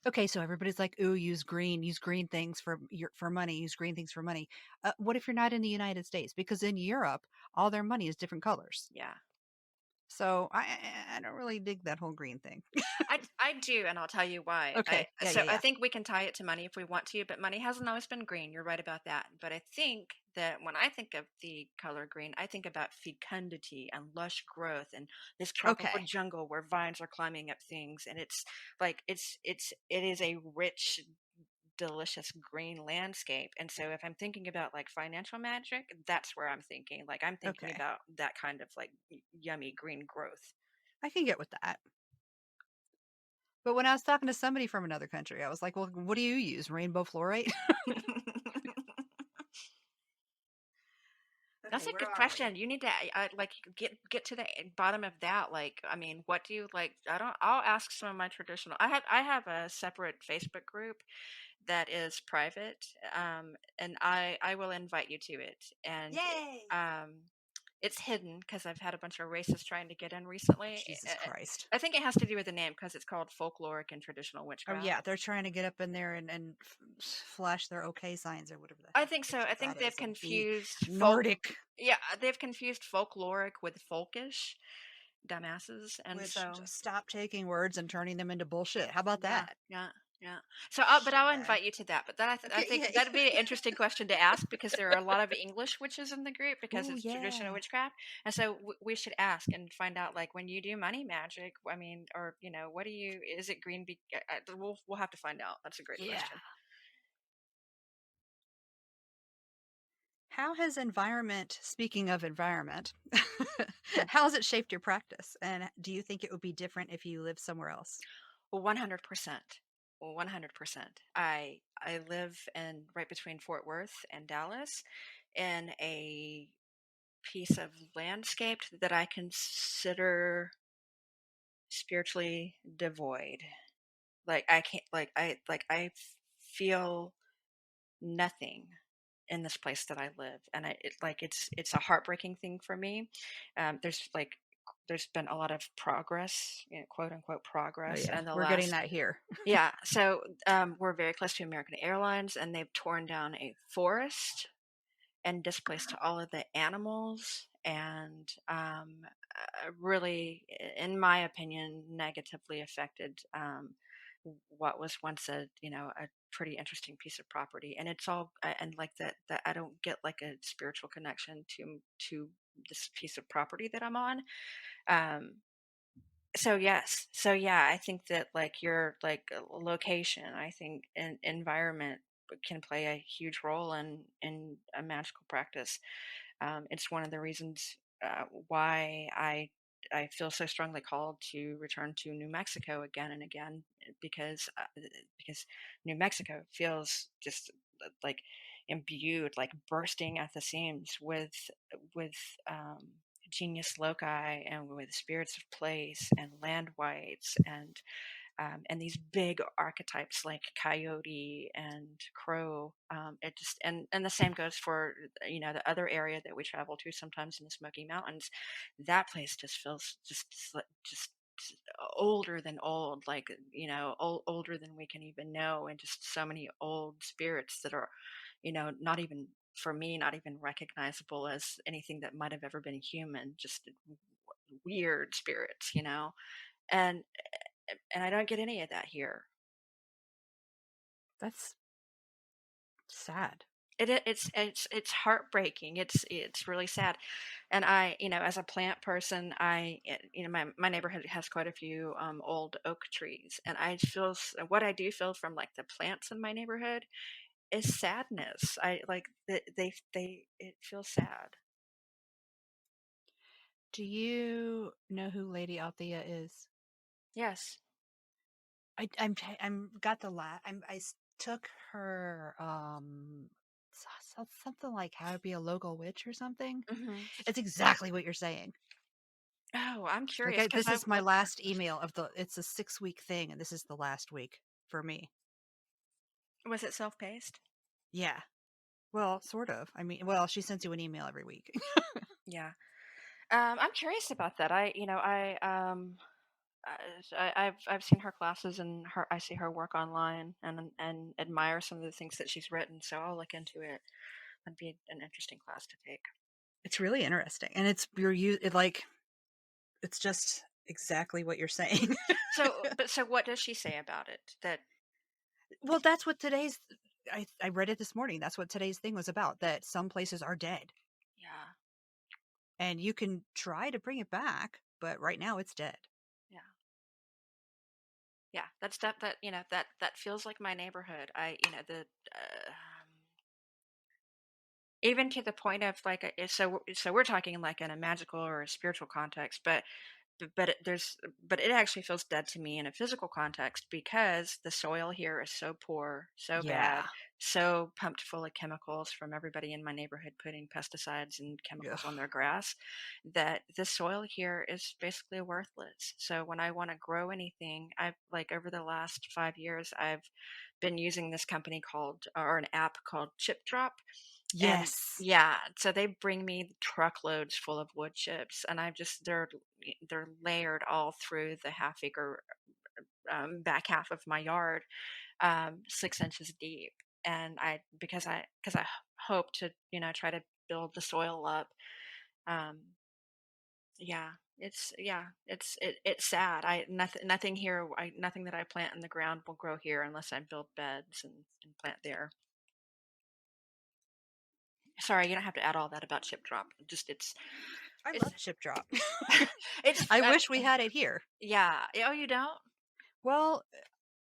Okay, so everybody's like, "Ooh, use green things for money, use green things for money." What if you're not in the United States? Because in Europe, all their money is different colors. Yeah. So I don't really dig that whole green thing. I do, and I'll tell you why. I Okay. Yeah, so yeah, I yeah. think we can tie it to money if we want to, but money hasn't always been green. You're right about that. But I think that when I think of the color green, I think about fecundity and lush growth and this tropical Okay. jungle where vines are climbing up things, and it's like it is a rich, delicious green landscape. And so if I'm thinking about like financial magic, that's where I'm thinking. Like I'm thinking Okay. about that kind of like yummy green growth. I can get with that. But when I was talking to somebody from another country, I was like, "Well, what do you use? Rainbow fluorite?" That's Okay, a where good are we? question. You need to like get to the bottom of that. Like, I mean, what do you like? I don't. I'll ask some of my traditional. I have a separate Facebook group that is private, and I will invite you to it. And Yay! um, it's hidden because I've had a bunch of racists trying to get in recently. Jesus Christ. I think it has to do with the name because it's called folkloric and traditional Oh, witchcraft. yeah, they're trying to get up in there and flash their okay signs or whatever the I heck think so. I that think they've is, and be confused Nordic, yeah, they've confused folkloric with folkish, dumbasses, and which so just stop taking words and turning them into bullshit. How about yeah, that? yeah, yeah. So, but I'll Shitbag. invite you to that. But that I Okay, think yay. that'd be an interesting question to ask because there are a lot of English witches in the group because Ooh, it's traditional yeah. witchcraft, and so we should ask and find out like when you do money magic. I mean, or what do you? Is it green? We'll have to find out. That's a great Yeah. question. How has environment speaking of environment, Hmm. how has it shaped your practice? And do you think it would be different if you lived somewhere else? 100%. 100%. I live in right between Fort Worth and Dallas in a piece of landscape that I consider spiritually devoid. Like I can't like I feel nothing in this place that I live, and it's a heartbreaking thing for me. There's been a lot of progress, quote unquote Oh, progress, yeah. in the We're getting last. that here. Yeah, so we're very close to American Airlines, and they've torn down a forest and displaced all of the animals, and really, in my opinion, negatively affected what was once a pretty interesting piece of property. And it's all and like that I don't get like a spiritual connection to this piece of property that I'm on. Um, so yes. So yeah, I think that like your like location, I think environment can play a huge role in a magical practice. It's one of the reasons why I feel so strongly called to return to New Mexico again and again because New Mexico feels just like imbued, like bursting at the seams with um, genius loci and with spirits of place and land whites and these big archetypes like coyote and crow. It just and the same goes for the other area that we travel to sometimes in the Smoky Mountains. That place just feels just older than old, like older than we can even know, and just so many old spirits that are not even for me not even recognizable as anything that might have ever been human, just weird spirits, and and I don't get any of that here. That's sad. It's heartbreaking. It's really sad, and as a plant person, my neighborhood has quite a few old oak trees, and what I do feel from like the plants in my neighborhood is sadness. I like they it feels sad. Do you know who Lady Althea is? Yes. I'm got the took her something like How to Be a Local Witch or something. Hmm. It's exactly what you're saying. Oh, I'm Like curious because this I've is my looked at her last classes. email of it's a 6-week thing, and this is the last week for me. Was it self-paced? Yeah. Well, sort of. I mean, well, she sends you an email every week. Yeah. I'm curious about that. I've seen her classes and I see her work online and admire some of the things that she's written. So I'll look into it. That'd be an interesting class to take. It's really interesting, and like it's just exactly what you're saying. So what does she say about it? That Well, that's what today's. I read it this morning. That's what today's thing was about. That some places are dead, yeah, and you can try to bring it back, but right now it's dead. yeah, yeah. That's stuff that that feels like my neighborhood. The even to the point of like so we're talking like in a magical or a spiritual context, but it actually feels dead to me in a physical context because the soil here is so poor, so bad, Yeah. so pumped full of chemicals from everybody in my neighborhood putting pesticides and chemicals on Ugh. their grass, that the soil here is basically worthless. So when I want to grow anything, I've like over the last 5 years, I've been using this company called or an app called Chip Drop. And Yes. yeah, so they bring me truckloads full of wood chips, and they're layered all through the half acre back half of my yard, 6 inches deep. And because I hope to try to build the soil up. Um, it's sad. I nothing here. Nothing that I plant in the ground will grow here unless I build beds and plant there. Sorry, you don't have to add all that about chip drop. Just I it's love chip drop. it's I wish we had it here. yeah. Oh, you don't? Well,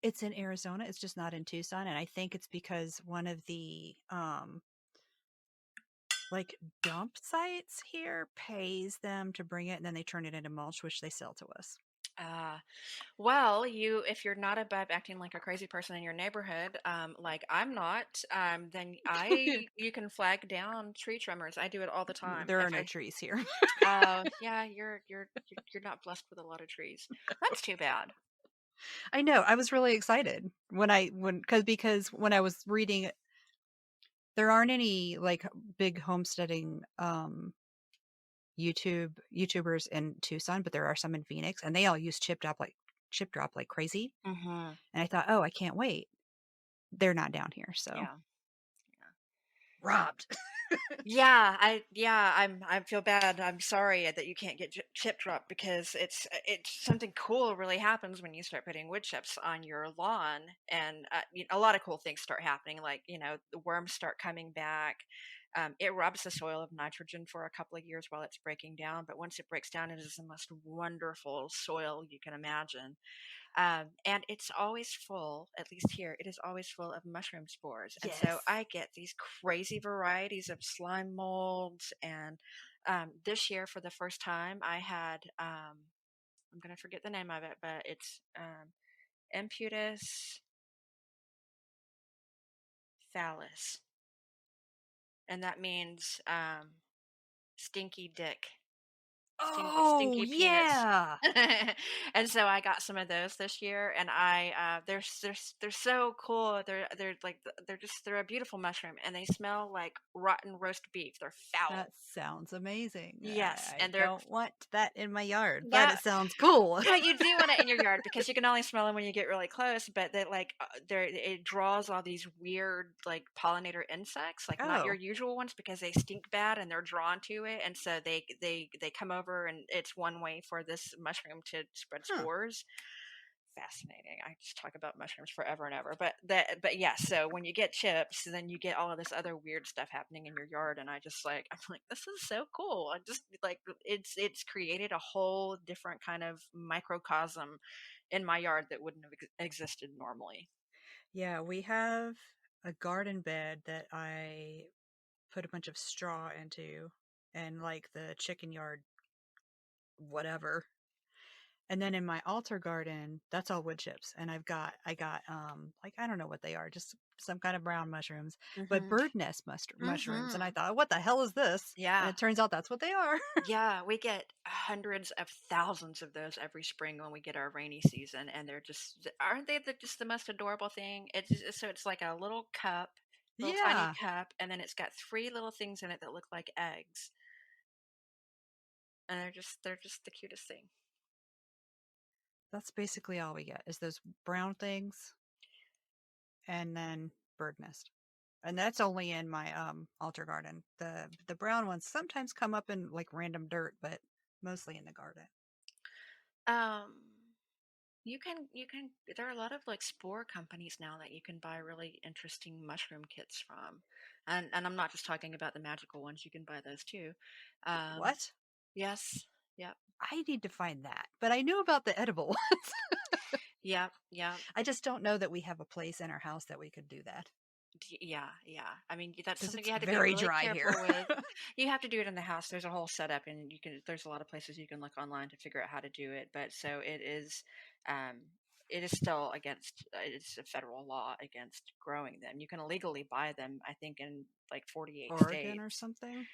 it's in Arizona. It's just not in Tucson, and I think it's because one of the like dump sites here pays them to bring it, and then they turn it into mulch, which they sell to us. Uh, well, if you're not above acting like a crazy person in your neighborhood, like I'm not, then you can flag down tree trimmers. I do it all the time. There are If no I trees here. yeah, you're not blessed with a lot of trees. That's too bad. I know. I was really excited because when I was reading, there aren't any like big homesteading YouTubers in Tucson, but there are some in Phoenix, and they all use chip drop like crazy. Hmm. And I thought, oh, I can't wait. They're not down here, so Yeah. robbed. I feel bad. I'm sorry that you can't get chip drop because it's something cool really happens when you start putting wood chips on your lawn, and a lot of cool things start happening. Like the worms start coming back. It robs the soil of nitrogen for a couple of years while it's breaking down, but once it breaks down, it is the most wonderful soil you can imagine. And it's always full, at least here, it is always full of mushroom spores. And so Yes. I get these crazy varieties of slime molds. And this year, for the first time, I had, I'm going to forget the name of it, but it's Imputus phallus. And that means stinky dick. Oh, Stinky penis. yeah. And so I got some of those this year, and they're so cool. They're a beautiful mushroom, and they smell like rotten roast beef. They're That foul. sounds amazing. Yes, I and they're don't want that in my yard, but yeah. it sounds cool. Yeah, you do want it in your yard because you can only smell them when you get really close. But it draws all these weird like pollinator insects, like not your Oh, usual ones, because they stink bad and they're drawn to it, and so they come over, and it's one way for this mushroom to spread huh. spores. Fascinating. I just talk about mushrooms forever and ever. But yeah, so when you get chips, then you get all of this other weird stuff happening in your yard, and I'm like, this is so cool. I just like it's created a whole different kind of microcosm in my yard that wouldn't have existed normally. Yeah, we have a garden bed that I put a bunch of straw into and like the chicken yard, whatever. And then in my altar garden, that's all wood chips. And I got like I don't know what they are, just some kind of brown mushrooms, but Mhm. bird nest mushrooms. And I Mhm. thought, what the hell is this? And Yeah. it turns out that's what they are. Yeah, we get hundreds of thousands of those every spring when we get our rainy season, and they're just aren't they just the most adorable thing? So it's like a little cup, little tiny Yeah, cup, and then it's got three little things in it that look like eggs, and they're just the cutest thing. that's basically all we get is those brown things and then bird nest. And that's only in my altar garden. The brown ones sometimes come up in like random dirt, but mostly in the garden. Um, you can there are a lot of like spore companies now that you can buy really interesting mushroom kits from, and I'm not just talking about the magical ones. You can buy those too. Um, What? yes, yep, I need to find that. But I knew about the edible ones. yep, yep. I just don't know that we have a place in our house that we could do that Yeah, yeah. I mean, that's because something it's you have to be very really dry here. careful with. You have to do it in the house. There's a whole setup, and there's a lot of places you can look online to figure out how to do it. But so um, it is still against, it's a federal law against growing them. You can illegally buy them, I think, in like 48 Oregon or states. something?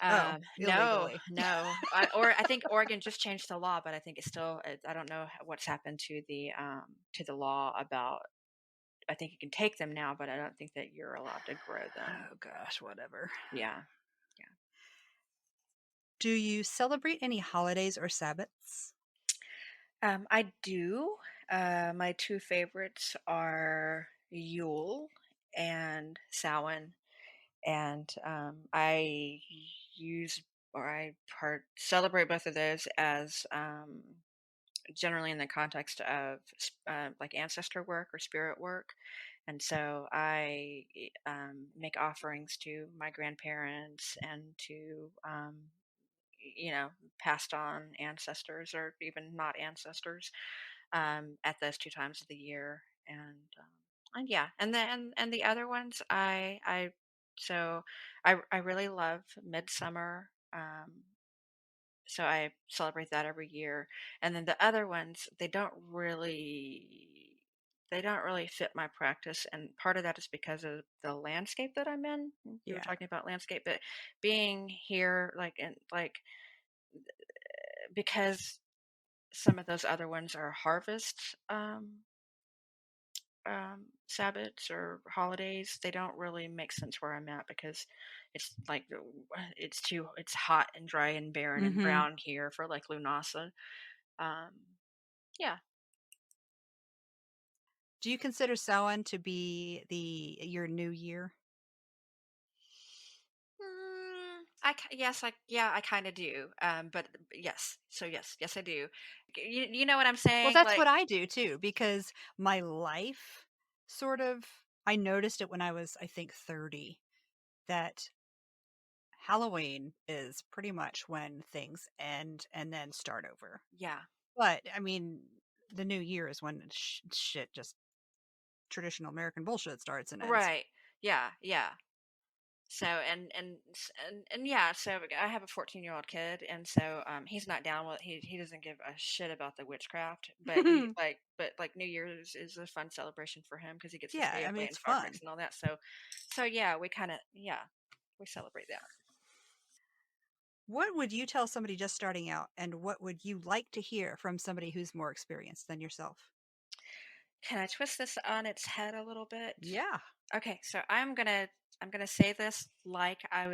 Oh, No, illegally. no. I think Oregon just changed the law, but I think it's still, I don't know what's happened to the law about, I think you can take them now, but I don't think that you're allowed to grow them. Oh gosh, whatever. Yeah, yeah. Do you celebrate any holidays or Sabbaths? I do. My two favorites are Yule and Samhain, and I use or I part celebrate both of those as generally in the context of like ancestor work or spirit work. And so I make offerings to my grandparents and to passed on ancestors or even not ancestors at those two times of the year. And yeah, and the other ones I really love midsummer. So I celebrate that every year. And then the other ones, they don't really fit my practice, and part of that is because of the landscape that I'm in. We were Yeah. talking about landscape, but being here because some of those other ones are harvest Sabbaths or holidays. They don't really make sense where I'm at because it's like it's hot and dry and barren and Mm-hmm. brown here for like Lunasa. Um, yeah. Do you consider Samhain to be your new year? Yes, I kind of do. But yes, so yes, I do. You know what I'm Well, saying? that's Like, what I do too, because my life sort of, I noticed it when I was, I think, 30, that Halloween is pretty much when things end and then start over. yeah, But I mean, the new year is when shit, just traditional American bullshit starts and ends. right, yeah, yeah. So and yeah, so I have a 14-year-old kid, and so he's not down with he doesn't give a shit about the witchcraft, but New Year's is a fun celebration for him because he gets to Yeah, stay I up mean, late and it's fireworks fun. and all that. So yeah, we celebrate that. What would you tell somebody just starting out, and what would you like to hear from somebody who's more experienced than yourself? Can I twist this on its head a little bit? Yeah. Okay, so I'm gonna say this like I'm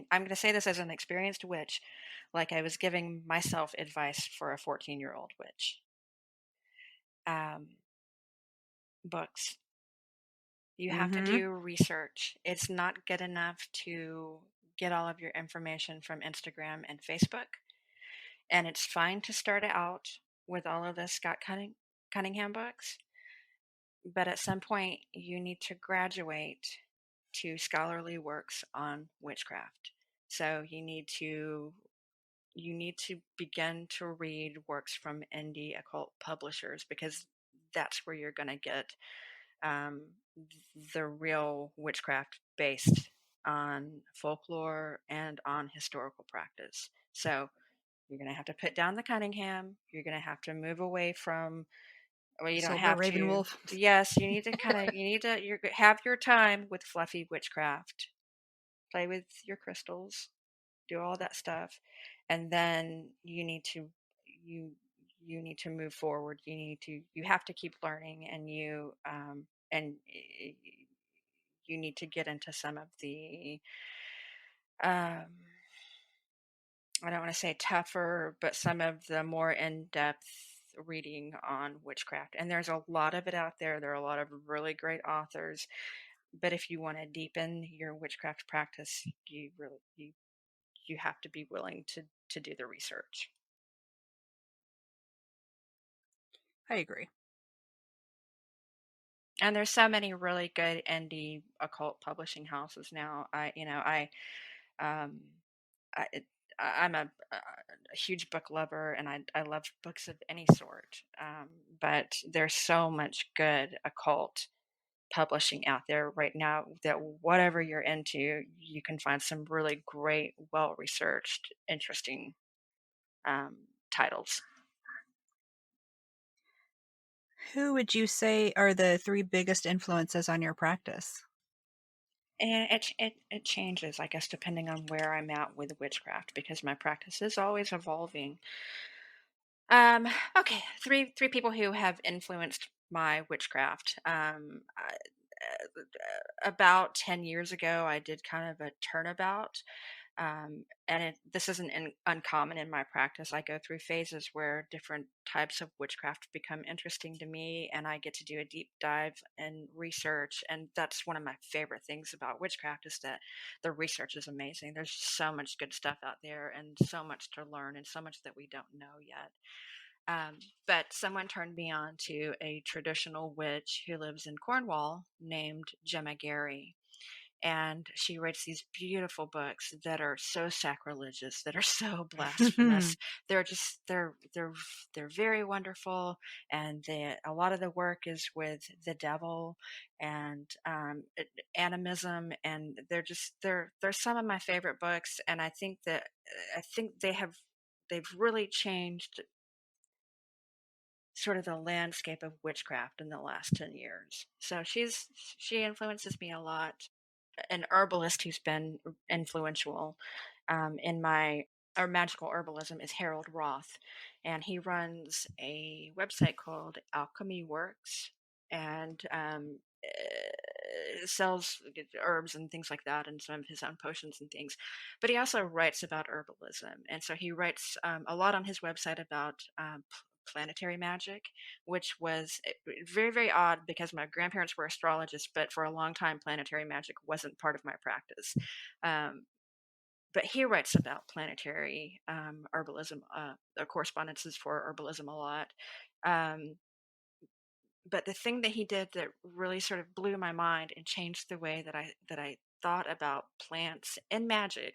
gonna say this as an experienced witch, like I was giving myself advice for a 14-year-old witch. Um, Books. You have to Mm-hmm. do research. It's not good enough to get all of your information from Instagram and Facebook. And it's fine to start out with all of the Cunningham books, but at some point you need to graduate to scholarly works on witchcraft. So you need to begin to read works from indie occult publishers because that's where you're going to get um, the real witchcraft based on folklore and on historical practice. So You're going to have to put down the Cunningham. You're going to have to move away from, well, you don't Silver have Raven to. Wolf. Yes, you need to have your time with fluffy witchcraft. Play with your crystals, do all that stuff, and then you you need to move forward. You have to keep learning, and you need to get into some of the um, I don't want to say tougher, but some of the more in-depth reading on witchcraft. And there's a lot of it out there. There are a lot of really great authors. But if you want to deepen your witchcraft practice, you have to be willing to do the research. I agree. And there's so many really good indie occult publishing houses now. Um, I, it, I'm a huge book lover, and I love books of any sort. But there's so much good occult publishing out there right now that whatever you're into, you can find some really great, well researched, interesting titles. Who would you say are the three biggest influences on your practice? And it changes, I guess, depending on where I'm at with witchcraft, because my practice is always evolving. Um, okay, three people who have influenced my witchcraft. About 10 years ago, I did kind of a turnabout. This isn't uncommon in my practice. I go through phases where different types of witchcraft become interesting to me, and I get to do a deep dive and research. And that's one of my favorite things about witchcraft, is that the research is amazing. There's so much good stuff out there, and so much to learn, and so much that we don't know yet. But someone turned me on to a traditional witch who lives in Cornwall named Gemma Gary, and she writes these beautiful books that are so sacrilegious, that are so blasphemous. They're very wonderful, and a lot of the work is with the devil and animism, and they're some of my favorite books. And I think they've really changed sort of the landscape of witchcraft in the last 10 years. So she influences me a lot. An herbalist who's been influential in my or magical herbalism is Harold Roth, and he runs a website called Alchemy Works, and sells herbs and things like that, and some of his own potions and things. But he also writes about herbalism, and so he writes a lot on his website about planetary magic, which was very, very odd because my grandparents were astrologists, but for a long time, planetary magic wasn't part of my practice. Um, but he writes about planetary herbalism, correspondences for herbalism a lot. Um, but the thing that he did that really sort of blew my mind and changed the way that I thought about plants and magic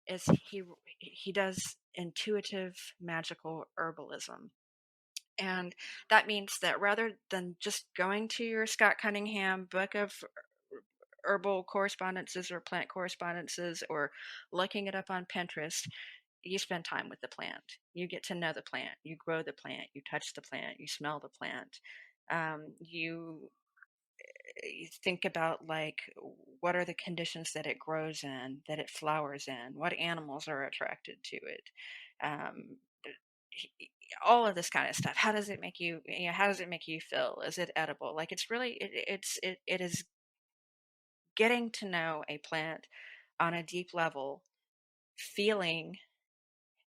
is he does intuitive magical herbalism. And that means that rather than just going to your Scott Cunningham book of herbal correspondences or plant correspondences or looking it up on Pinterest, you spend time with the plant. You get to know the plant. You grow the plant. You touch the plant. You smell the plant. You think about, like, what are the conditions that it grows in, that it flowers in, what animals are attracted to it, um, all of this kind of stuff. How does it make you, how does it make you feel? Is it edible? Like, it's really it is getting to know a plant on a deep level, feeling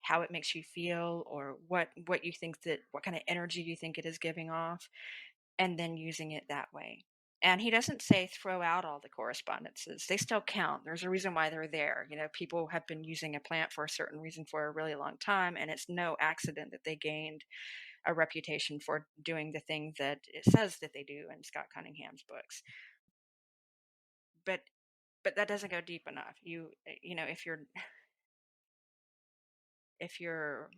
how it makes you feel, or what you think, that what kind of energy you think it is giving off, and then using it that way. And he doesn't say throw out all the correspondences. They still count. There's a reason why they're there. People have been using a plant for a certain reason for a really long time, and it's no accident that they gained a reputation for doing the thing that it says that they do in Scott Cunningham's books. But that doesn't go deep enough. If you're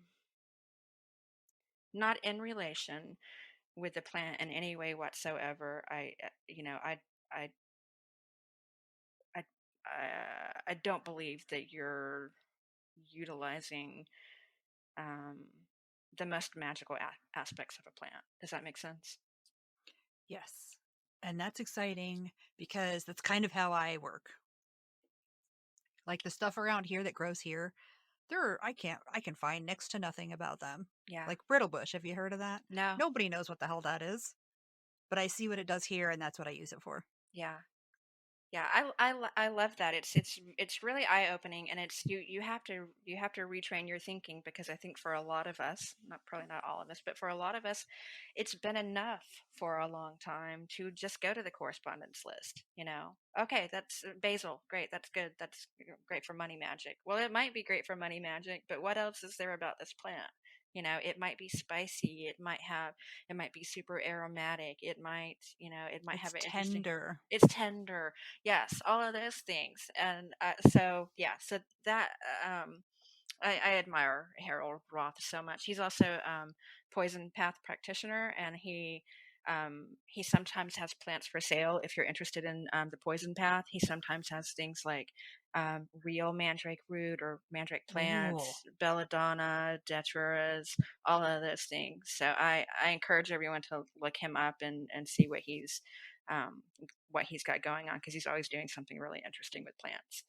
not in relation with the plant in any way whatsoever, I I I don't believe that you're utilizing um, the most magical aspects of a plant. Does that make sense? Yes. And that's exciting because that's kind of how I work. Like the stuff around here that grows here, I can find next to nothing about them. Yeah. Like brittle bush, have you heard of that? No. Nobody knows what the hell that is, but I see what it does here and that's what I use it for. Yeah. Yeah, I love that. It's really eye-opening, and it's you have to retrain your thinking, because I think for a lot of us, not probably not all of us, but for a lot of us, it's been enough for a long time to just go to the correspondence list, you know. Okay, that's basil. Great, that's good. That's great for money magic. Well, it might be great for money magic, but what else is there about this plant? You know, it might be spicy, it might be super aromatic, it might It's have an interesting, tender. it's tender. Yes, all of those things. And so, yeah, so that I admire Harold Roth so much. He's also poison path practitioner, and he sometimes has plants for sale if you're interested in the poison path. He sometimes has things like real mandrake root or mandrake Ooh. plants, belladonna, deturas, all of those things. So I encourage everyone to look him up and see um, what he's got going on, because he's always doing something really interesting with plants.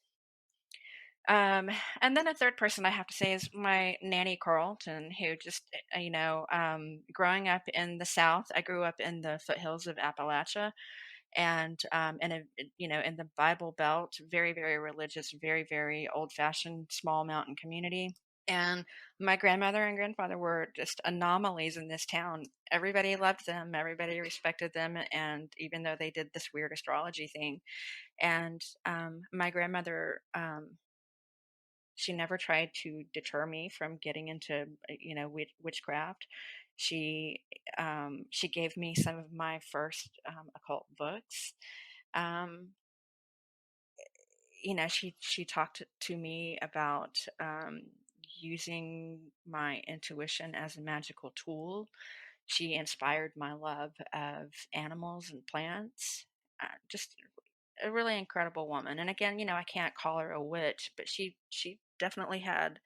Um, and then a third person I have to say is my nanny Carlton, who just, growing up in the South, I grew up in the foothills of Appalachia, and in the Bible Belt, very, very religious, very, very old fashioned small mountain community. And my grandmother and grandfather were just anomalies in this town. Everybody loved them, everybody respected them, and even though they did this weird astrology thing, and my grandmother, she never tried to deter me from getting into witchcraft. She gave me some of my first occult books. um, she talked to me about using my intuition as a magical tool. She inspired my love of animals and plants. Just a really incredible woman. And again, I can't call her a witch, but she definitely had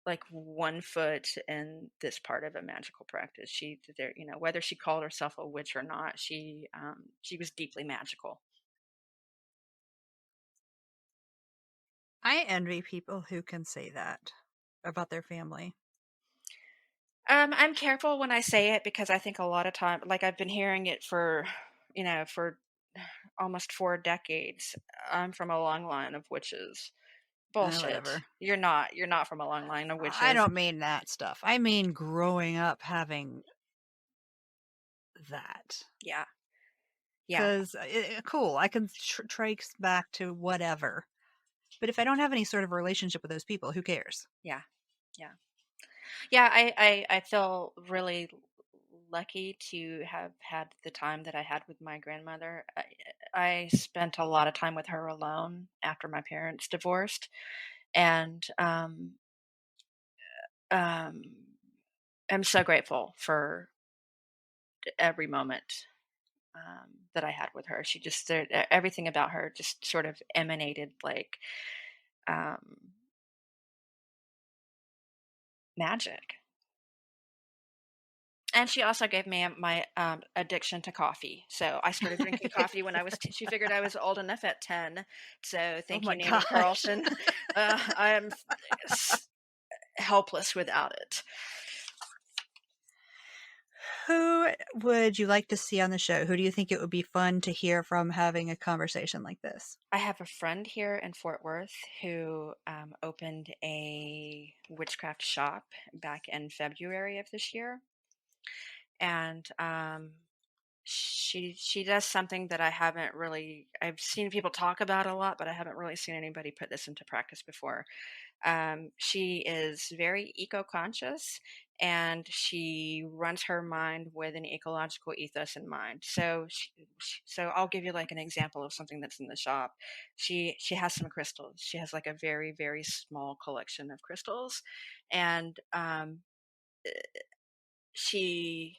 like one foot in this part of a magical practice. She there, whether she called herself a witch or not, she was deeply magical. I envy people who can say that about their family. I'm careful when I say it, because I think a lot of time, like I've been hearing it for almost 4 decades. I'm from a long line of witches. Bullshit. Whatever. You're not from a long line of I witches. don't mean that stuff. I mean growing up having that. Yeah. Yeah. Because, cool, I can trace back to whatever. But if I don't have any sort of relationship with those people, who cares? Yeah. Yeah. Yeah, I feel really lucky to have had the time that I had with my grandmother. I spent a lot of time with her alone after my parents divorced, and um, I'm so grateful for every moment that I had with her. She just everything about her just sort of emanated like um, magic. And she also gave me my addiction to coffee. So I started drinking coffee when I was. She figured I was old enough at 10. So Oh thank you, my Nanny gosh. Carlton. I am helpless without it. Who would you like to see on the show? Who do you think it would be fun to hear from having a conversation like this? I have a friend here in Fort Worth who opened a witchcraft shop back in February of this year, and she does something that I've seen people talk about a lot, but I haven't really seen anybody put this into practice before. She is very eco-conscious, and she runs her mind with an ecological ethos in mind. So I'll give you like an example of something that's in the shop. She has some crystals. She has like a very, very small collection of crystals, and she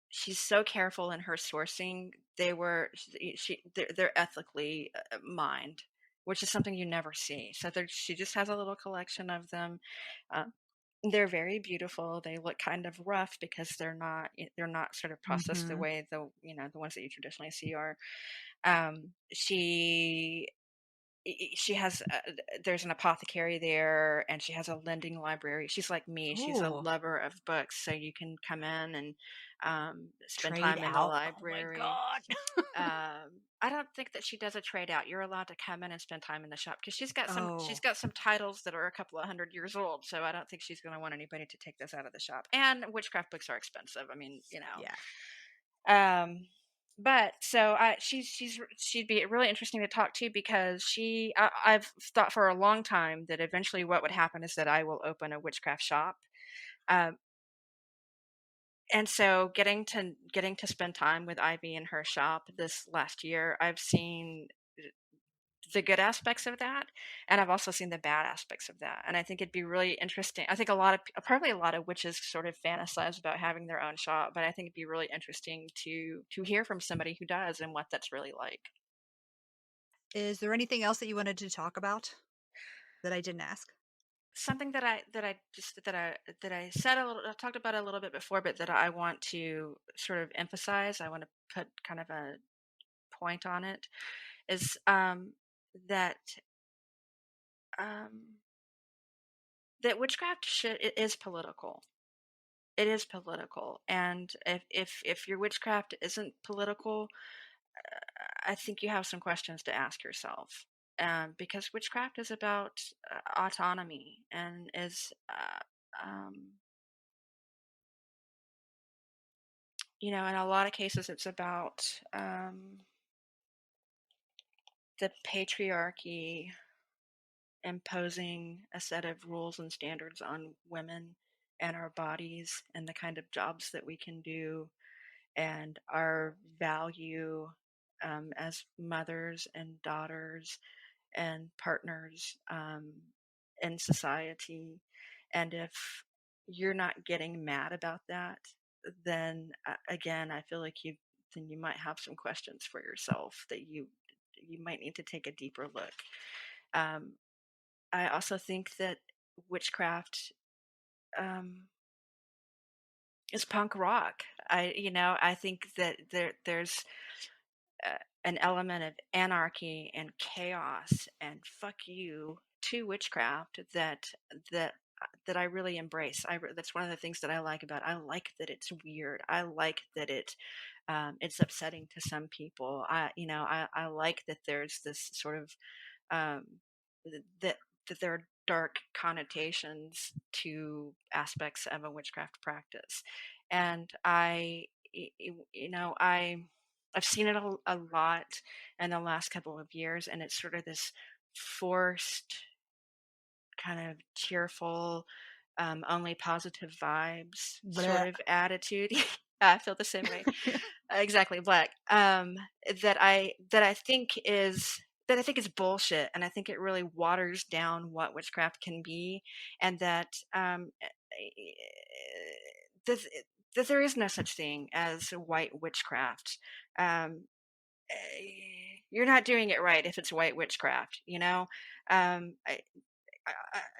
she's so careful in her sourcing. They're ethically mined, which is something you never see. So she just has a little collection of them. They're very beautiful. They look kind of rough because they're not sort of processed the Mhm. way the ones that you traditionally see are. She has there's an apothecary there, and she has a lending library. She's like me. She's a Ooh, lover of books, so you can come in and spend trade time in the out. Oh my library. god. I don't think that she does a trade out. You're allowed to come in and spend time in the shop because she's Oh, got some titles that are a couple of 100 years old. So I don't think she's going to want anybody to take this out of the shop. And witchcraft books are expensive. I mean, yeah. Um, but so she'd be really interesting to talk to because I've thought for a long time that eventually what would happen is that I will open a witchcraft shop. Um, and so getting to spend time with Ivy in her shop this last year, I've seen the good aspects of that, and I've also seen the bad aspects of that. And I think it'd be really interesting. I think probably a lot of witches sort of fantasize about having their own shop, but I think it'd be really interesting to hear from somebody who does and what that's really like. Is there anything else that you wanted to talk about that I didn't ask? Something that I said a little, I talked about a little bit before, but that I want to sort of emphasize. I want to put kind of a point on it. Is that um, that witchcraft it is political. It is political, and if your witchcraft isn't political, I think you have some questions to ask yourself. Because witchcraft is about autonomy and is, um, in a lot of cases, it's about the patriarchy imposing a set of rules and standards on women and our bodies and the kind of jobs that we can do and our value as mothers and daughters and partners in society. And if you're not getting mad about that, then again, I feel like you might have some questions for yourself that you might need to take a deeper look. Um, I also think that witchcraft um, is punk rock. I think that there's an element of anarchy and chaos and fuck you to witchcraft that that I really embrace. That's one of the things that I like about it. I like that it's weird. I like that it's upsetting to some people. I like that there's this sort of um, that that there are dark connotations to aspects of a witchcraft practice, and I've seen it a lot in the last couple of years, and it's sort of this forced kind of cheerful, only positive vibes sort Blech. of attitude. I feel the same way. Exactly, black. That I think is bullshit, and I think it really waters down what witchcraft can be, and that, that there is no such thing as white witchcraft. Um, you're not doing it right if it's white witchcraft. Um, I,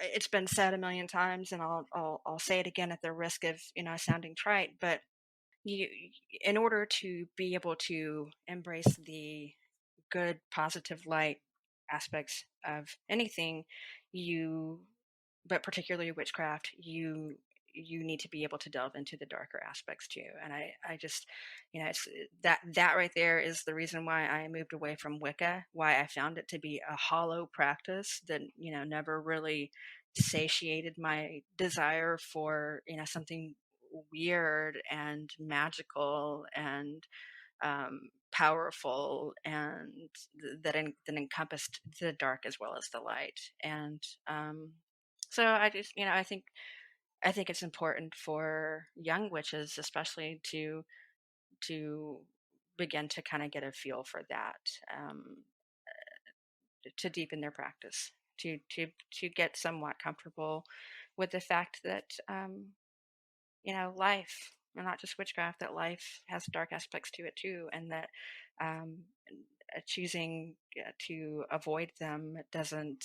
it's been said a million times, and I'll say it again at the risk of sounding trite, but you in order to be able to embrace the good positive light aspects of anything, you but particularly witchcraft, you need to be able to delve into the darker aspects too. And I just it's that right there is the reason why I moved away from Wicca, why I found it to be a hollow practice that never really satiated my desire for something weird and magical and powerful, and that encompassed the dark as well as the light. And so I just I think it's important for young witches especially to begin to kind of get a feel for that, um, to deepen their practice, to get somewhat comfortable with the fact that life, and not just witchcraft, that life has dark aspects to it too, and that um, choosing to avoid them doesn't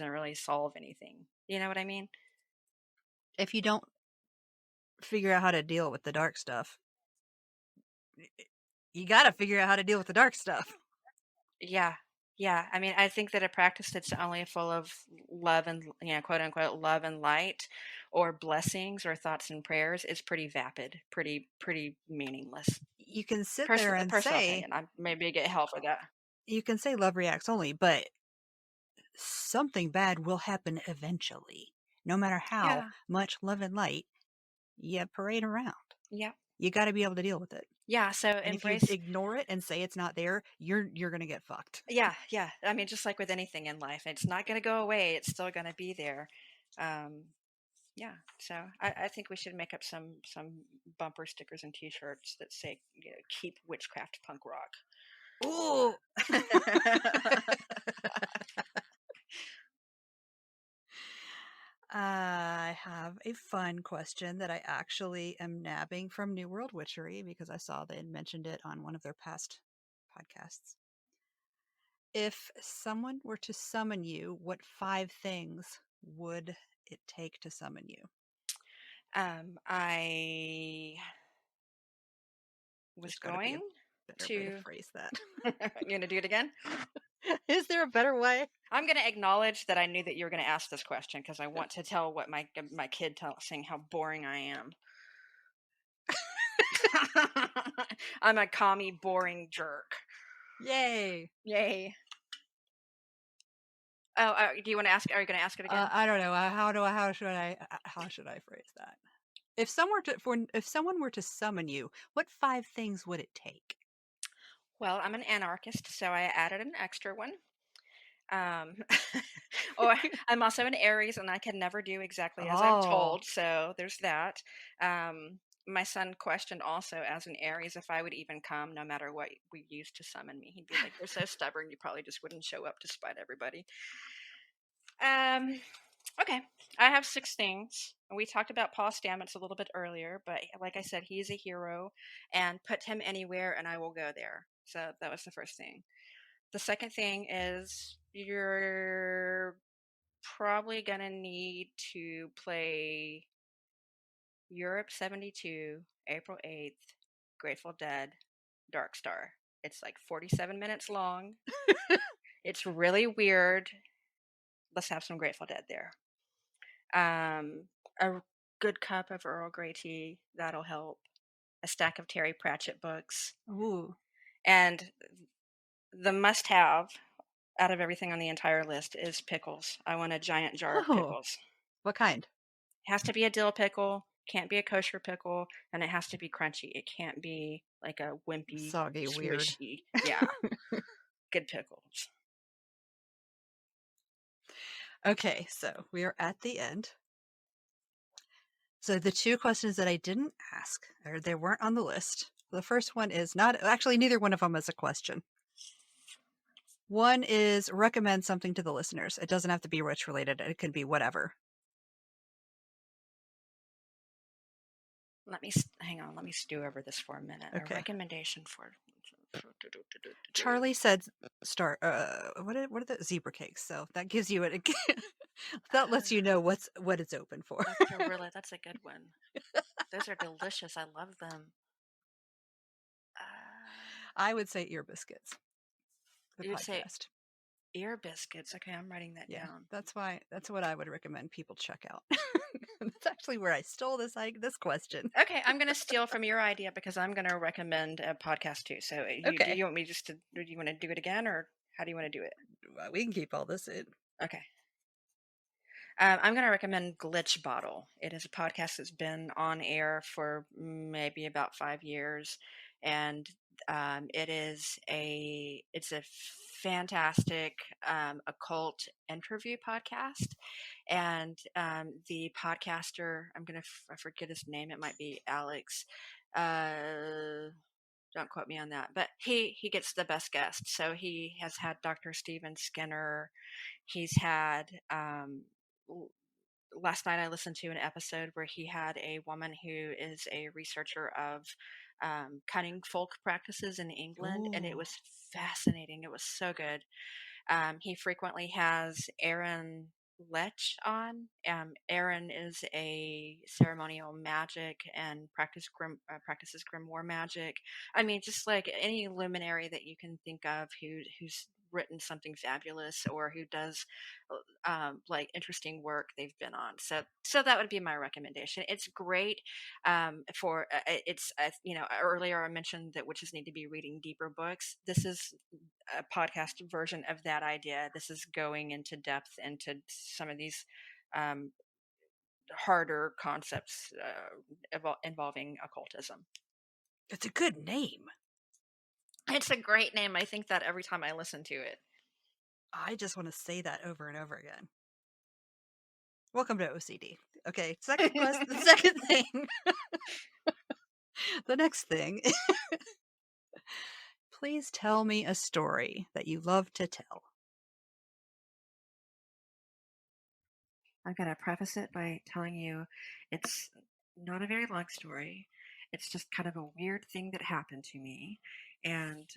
really solve anything. You know what I mean? If you don't figure out how to deal with the dark stuff, you got to figure out how to deal with the dark stuff. Yeah. Yeah. I mean, I think that a practice that's only full of love and, quote unquote, love and light or blessings or thoughts and prayers is pretty vapid, pretty meaningless. You can sit there and Personal say, opinion. I maybe get hell for that. you can say love reacts only, but something bad will happen eventually. No matter how Yeah. much love and light you parade around, Yeah. you got to be able to deal with it. Yeah. So And if you embrace. ignore it and say it's not there, you're gonna get fucked. Yeah. Yeah. I mean, just like with anything in life, it's not going to go away. It's still going to be there. Um, yeah. So I think we should make up some bumper stickers and T-shirts that say, "Keep witchcraft punk rock." Ooh. I have a fun question that I actually am nabbing from New World Witchery because I saw they had mentioned it on one of their past podcasts. If someone were to summon you, what 5 things would it take to summon you? I was There's got to be a going better way to to. phrase that. You gonna do it again? Is there a better way? I'm gonna acknowledge that I knew that you were gonna ask this question because I want to tell what my kid saying how boring I am. I'm a commie, boring jerk. Yay. Yay! Oh, do you want to ask? Are you gonna ask it again? I don't know. How should I phrase that? If someone were to summon you, what 5 things would it take? Well, I'm an anarchist, so I added an extra one. Um, or I'm also an Aries, and I can never do exactly as I'm Oh, told. So there's that. My son questioned also as an Aries if I would even come, no matter what we used to summon me. He'd be like, "You're so stubborn, you probably just wouldn't show up despite everybody." Um, okay, I have 6 things. We talked about Paul Stamets a little bit earlier, but like I said, he is a hero, and put him anywhere, and I will go there. So that was the first thing. The second thing is you're probably gonna need to play Europe 72, April 8th, Grateful Dead, Dark Star. It's like 47 minutes long. It's really weird. Let's have some Grateful Dead there. A good cup of Earl Grey tea, that'll help. A stack of Terry Pratchett books. ooh, And the must have out of everything on the entire list is pickles. I want a giant jar of oh, pickles. what kind? It has to be a dill pickle, can't be a kosher pickle, and it has to be crunchy. It can't be like a wimpy, Soggy, weird. swishy. Yeah, good pickles. Okay, so we are at the end. So the 2 questions that I didn't ask, or they weren't on the list. The first one is not actually neither one of them is a question. One is recommend something to the listeners. It doesn't have to be witch related. It could be whatever. Hang on. Let me stew over this for a minute. A Okay. recommendation for. Charlie said start what are the zebra cakes? So that gives you it that lets you know what it's open for. That's a good one. Those are delicious. I love them. I would say ear biscuits. The You would say podcast. ear biscuits. Okay, I'm writing that Yeah, down. that's what I would recommend people check out. That's actually where I stole this question. Okay, I'm going to steal from your idea because I'm going to recommend a podcast too. So, do Okay, you want me just to? Do you want to do it again, or how do you want to do it? well, we can keep all this in. Okay. I'm going to recommend Glitch Bottle. It is a podcast that's been on air for maybe about 5 years, and it's a fantastic occult interview podcast. And the podcaster, I forget his name. It might be Alex. Don't quote me on that, but he gets the best guests. So he has had Dr. Steven Skinner. He's had last night I listened to an episode where he had a woman who is a researcher of cunning folk practices in England, and it Ooh, was fascinating. It was so good. He frequently has Aaron. Lech on. Aaron is a ceremonial magic and practices grimoire magic. I mean, just like any luminary that you can think of who's written something fabulous or who does like interesting work they've been on. So that would be my recommendation. It's great for it's earlier I mentioned that witches need to be reading deeper books. This is a podcast version of that idea. This is going into depth into some of these um, harder concepts involving occultism. It's a good name. It's a great name. I think that every time I listen to it. I just want to say that over and over again. Welcome to OCD. Okay, second quest. The second thing. The next thing. Please tell me a story that you love to tell. I've got to preface it by telling you it's not a very long story. It's just kind of a weird thing that happened to me. And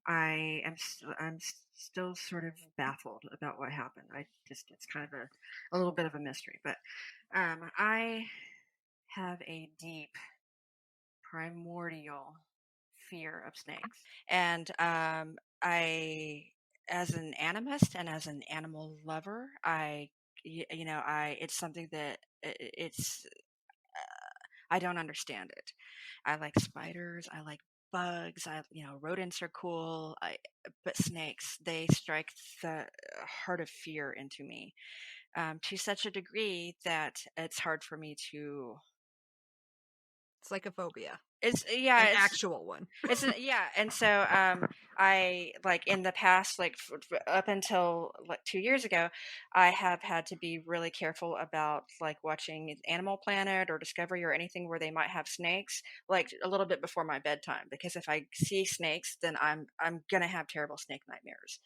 I'm still sort of baffled about what happened. It's kind of a little bit of a mystery. But I have a deep, primordial fear of snakes. And as an animist and as an animal lover, it's something that it's I don't understand it. I like spiders. I like bugs. Rodents are cool. But snakes, they strike the heart of fear into me to such a degree that it's hard for me to. It's like a phobia. It's An actual one. yeah, and so I like in the past, like up until like 2 years ago, I have had to be really careful about like watching Animal Planet or Discovery or anything where they might have snakes, like a little bit before my bedtime, because if I see snakes, then I'm gonna have terrible snake nightmares,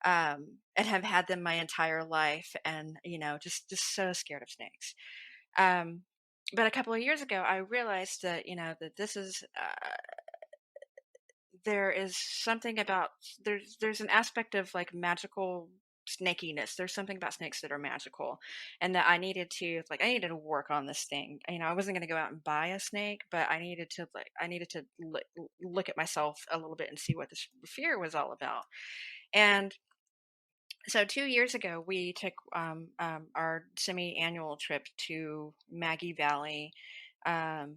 and have had them my entire life, and just so scared of snakes. Um, but a couple of years ago, I realized that that this is there is something about there's an aspect of like magical snakiness. There's something about snakes that are magical, and that I needed to work on this thing. I wasn't going to go out and buy a snake, but I needed to look at myself a little bit and see what this fear was all about. And so 2 years ago, we took our semi-annual trip to Maggie Valley um,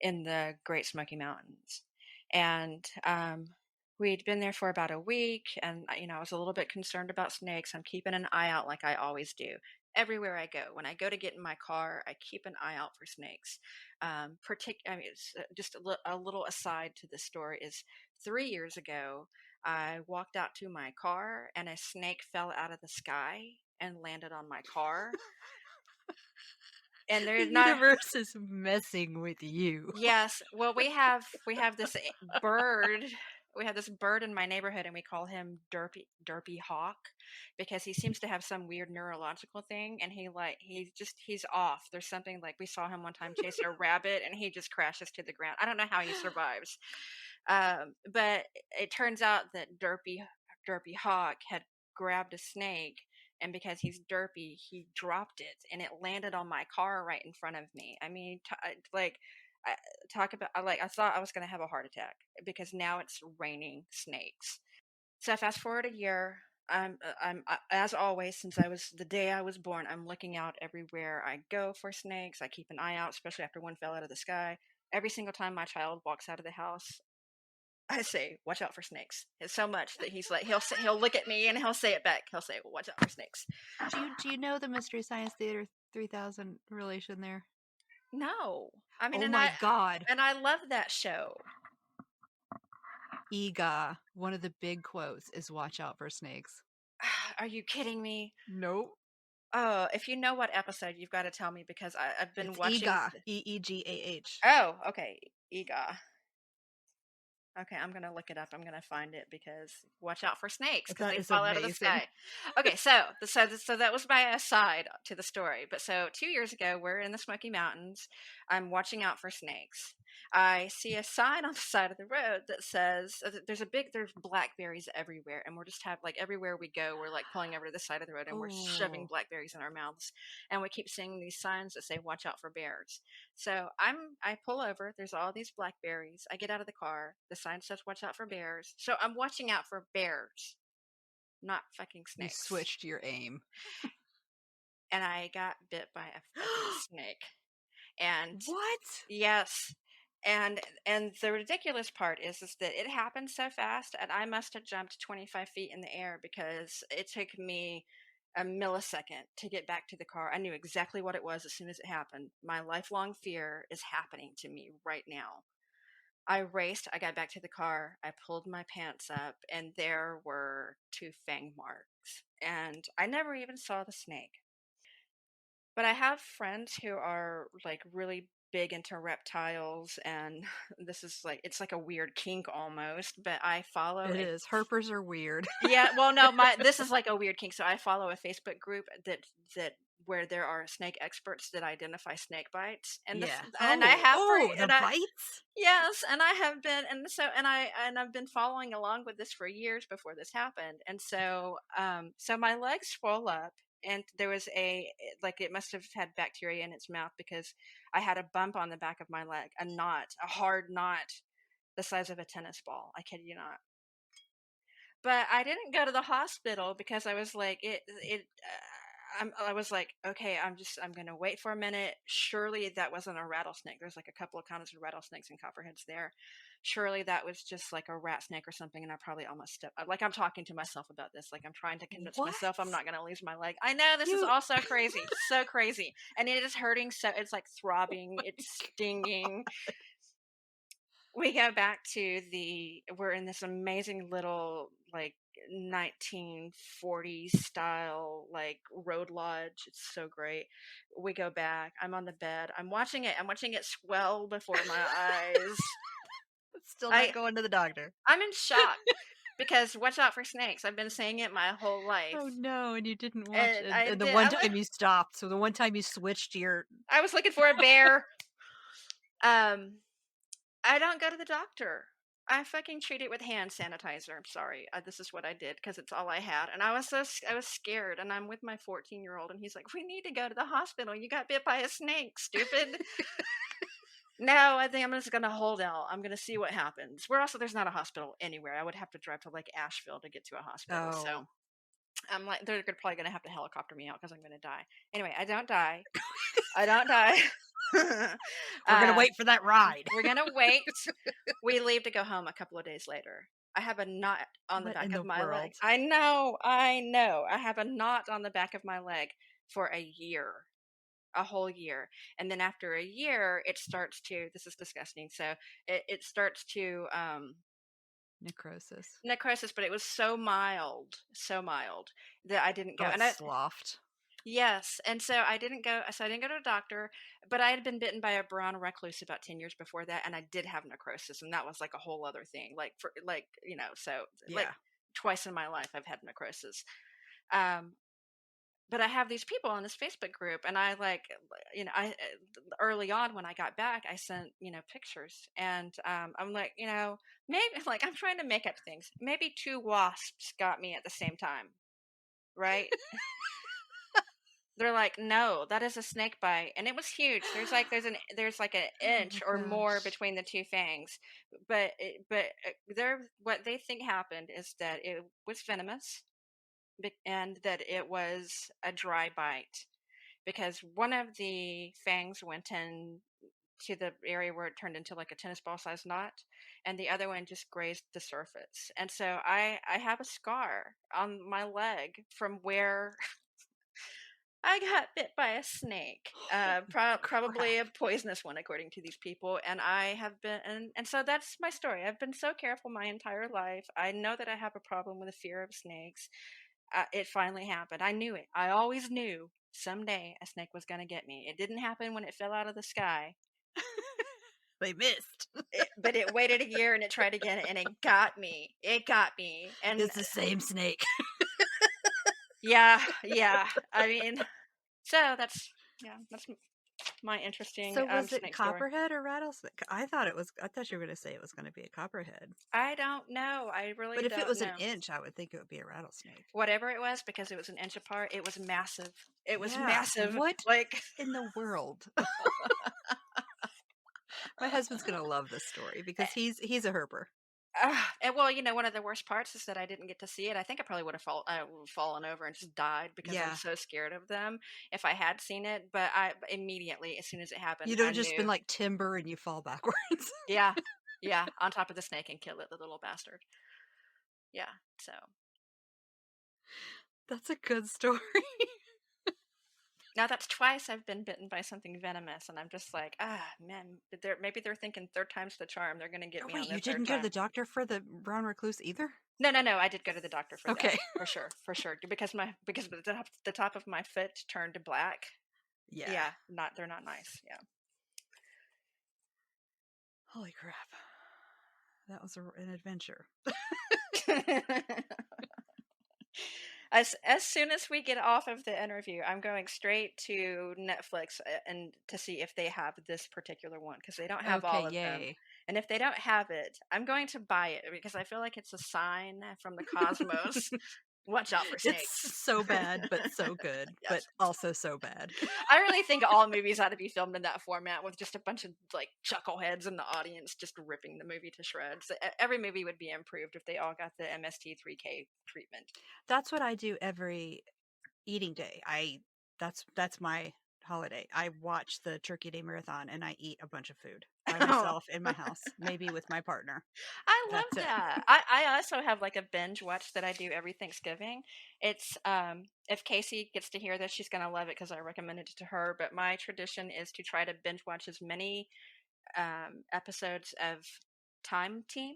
in the Great Smoky Mountains, and we'd been there for about a week. And I was a little bit concerned about snakes. I'm keeping an eye out like I always do. Everywhere I go, when I go to get in my car, I keep an eye out for snakes. I mean, it's just a little aside to the story is 3 years ago. I walked out to my car and a snake fell out of the sky and landed on my car. And The there's not. universe is messing with you. Yes, well, we have this bird. We have this bird in my neighborhood, and we call him Derpy Hawk because he seems to have some weird neurological thing, and he's off. There's something like we saw him one time chase a rabbit, and he just crashes to the ground. I don't know how he survives, but it turns out that Derpy Hawk had grabbed a snake, and because he's derpy, he dropped it, and it landed on my car right in front of me. I mean, talk about I thought I was going to have a heart attack because now it's raining snakes. So fast forward a year. I'm as always, since I was the day I was born, I'm looking out everywhere I go for snakes. I keep an eye out, especially after one fell out of the sky. Every single time my child walks out of the house, I say, "Watch out for snakes." It's so much that he's like, he'll look at me and he'll say it back. He'll say, "Well, watch out for snakes." Do you know the Mystery Science Theater 3000 relation there? No, I mean, Oh my god. and I love that show. Ega, one of the big quotes is watch out for snakes. Are you kidding me? Nope. Oh, if you know what episode, you've got to tell me because I've been It's watching. Ega. Eegah. Oh, okay, Ega. Okay, I'm gonna look it up. I'm gonna find it because watch out for snakes because That they is fall out of the amazing. sky. Okay, so that was my aside to the story. But so 2 years ago, we're in the Smoky Mountains. I'm watching out for snakes, I see a sign on the side of the road that says there's blackberries everywhere, and we're just have like everywhere we go, we're like pulling over to the side of the road and we're shoving Oh, blackberries in our mouths, and we keep seeing these signs that say "Watch out for bears." So I pull over. There's all these blackberries. I get out of the car. The sign says "Watch out for bears." So I'm watching out for bears, not fucking you snakes. switched your aim. And I got bit by a fucking snake. And What? yes. And the ridiculous part is that it happened so fast, and I must have jumped 25 feet in the air because it took me a millisecond to get back to the car. I knew exactly what it was as soon as it happened. My lifelong fear is happening to me right now. I raced, I got back to the car, I pulled my pants up, and there were two fang marks. And I never even saw the snake. But I have friends who are like really big into reptiles, and this is like it's like a weird kink almost, but I follow It a is. Herpers are weird. yeah, well no, my this is like a weird kink. So I follow a Facebook group that where there are snake experts that identify snake bites. Yeah. And I have for Oh, the and I bites? yes, and I have been, and I've been following along with this for years before this happened, and so my legs swell up, and there was like it must have had bacteria in its mouth because I had a bump on the back of my leg, a knot, a hard knot, the size of a tennis ball. I kid you not. But I didn't go to the hospital because I was like I was like, okay, I'm gonna wait for a minute. Surely that wasn't a rattlesnake. There's like a couple of kinds of rattlesnakes and copperheads there. Surely that was just like a rat snake or something, and I probably almost stepped. Like I'm talking to myself about this. Like I'm trying to convince What? myself I'm not gonna lose my leg. I know this is You. all so crazy, so crazy, and it is hurting. So it's like throbbing, it's stinging. We go back to we're in this amazing little like 1940s style like road lodge. It's so great. We go back, I'm on the bed, I'm watching it swell before my eyes. Still not i going to the doctor. I'm in shock because watch out for snakes, I've been saying it my whole Oh life. no, and you didn't watch And and the one time you stopped, so the one time you switched your I was looking for a bear. um I don't go to the doctor. I fucking treat it with hand sanitizer. I'm sorry. This is what I did because it's all I had, and I was scared. And I'm with my 14-year-old, and he's like, "We need to go to the hospital. You got bit by a snake, stupid." No, I think I'm just gonna hold out. I'm gonna see what happens. There's not a hospital anywhere. I would have to drive to like Asheville to get to a hospital. So Oh. I'm like, probably gonna have to helicopter me out because I'm gonna die. Anyway, I don't die. I don't die. We're gonna uh, wait for that ride. we're gonna wait. We leave to go home a couple of days later. I have a knot on the What in back of the my leg. world? I know, I know. I have a knot on the back of my leg for a year, a whole year. And then after a year, it starts to, this is disgusting. So it starts to Necrosis. necrosis, but it was so mild that I didn't go. Oh, And it's I, sloughed. yes, and so I didn't go to a doctor, but I had been bitten by a brown recluse about 10 years before that, and I did have necrosis, and that was like a whole other thing. Like for like, so like Yeah. twice in my life I've had necrosis. Um but I have these people on this Facebook group, and I like, I early on when I got back, I sent, pictures, and I'm like, maybe like I'm trying to make up things. Maybe two wasps got me at the same time, right? They're like, "No, that is a snake bite," and it was huge. There's like an Oh my inch or more gosh. between the two fangs, but they're what they think happened is that it was venomous, and that it was a dry bite because one of the fangs went in to the area where it turned into like a tennis ball sized knot, and the other one just grazed the surface. And so I have a scar on my leg from where I got bit by a snake, Holy probably crap. a poisonous one, according to these people. And I have been, and so that's my story. I've been so careful my entire life. I know that I have a problem with the fear of snakes. It finally happened. I knew it. I always knew someday a snake was going to get me. It didn't happen when it fell out of the sky, They missed. but it waited a year and it tried again, and it got me. It got me. And It's the same snake. yeah, yeah. I mean, so that's, yeah, that's my interesting So was it snake story. copperhead or rattlesnake? I thought you were going to say it was going to be a copperhead. I don't know. I really But if it don't was an know. inch, I would think it would be a rattlesnake. Whatever it was, because it was an inch apart, it was massive. It was Yeah. massive. What Like, in the world? My husband's going to love this story because he's a herper. and well, one of the worst parts is that I didn't get to see it. I think I probably would have fallen over and just died because I'm Yeah. so scared of them if I had seen it. But I immediately, as soon as it happened, You'd have I just been knew. like timber and you fall backwards. Yeah, yeah, on top of the snake and kill it, the little bastard. Yeah, so That's a good story. now that's twice I've been bitten by something venomous, and I'm just like, man, maybe they're thinking third time's the charm. They're gonna get me on Wait, the you third didn't go to time. the doctor for the brown recluse either? No, no, no. I did go to the doctor for that, Okay. for sure, because the top of my foot turned black. Yeah. Yeah, they're not nice. Yeah. Holy crap. That was an adventure. As soon as we get off of the interview, I'm going straight to Netflix and to see if they have this particular one because they don't have Okay, all of them. yay. And if they don't have it, I'm going to buy it because I feel like it's a sign from the cosmos. Watch out for It's snakes. so bad, but so good, but Yes. also so bad. I really think all movies ought to be filmed in that format with just a bunch of like chuckleheads in the audience just ripping the movie to shreds. Every movie would be improved if they all got the MST3K treatment. That's what I do every eating day. That's my holiday. I watch the Turkey Day Marathon and I eat a bunch of food by myself in my house, maybe with my partner. I That's love it. that. I also have like a binge watch that I do every Thanksgiving. It's if Casey gets to hear this, she's gonna love it because I recommended it to her. But my tradition is to try to binge watch as many episodes of Time Team,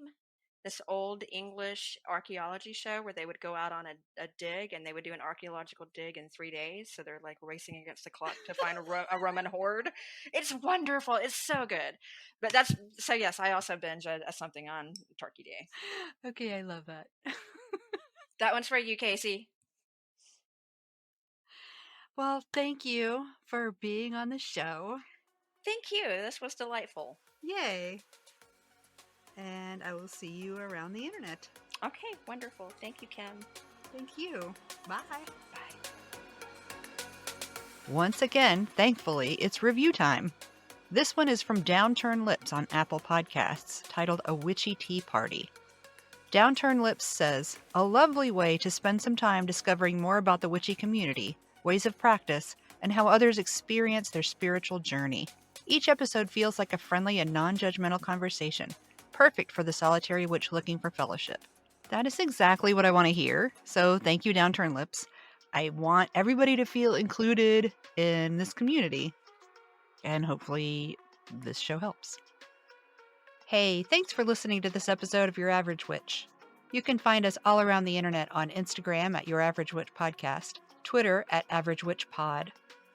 this old English archaeology show where they would go out on a dig and they would do an archaeological dig in 3 days. So they're like racing against the clock to find a Roman hoard. It's wonderful. It's so good. But that's so, yes, I also binge something on Turkey Day. Okay, I love that. That one's for you, Casey. Well, thank you for being on the show. Thank you. This was delightful. Yay. And I will see you around the internet. Okay, wonderful. Thank you, Kim. Thank you. Bye. Bye. Once again, thankfully, it's review time. This one is from Downturned Lips on Apple Podcasts, titled A Witchy Tea Party. Downturned Lips says, a lovely way to spend some time discovering more about the witchy community, ways of practice, and how others experience their spiritual journey. Each episode feels like a friendly and non-judgmental conversation, perfect for the solitary witch looking for fellowship. That is exactly what I want to hear, so thank you, Downturned Lips. I want everybody to feel included in this community, and hopefully this show helps. Hey, thanks for listening to this episode of Your Average Witch. You can find us all around the internet on Instagram at Your Average Witch Podcast, Twitter at Average Witch Pod,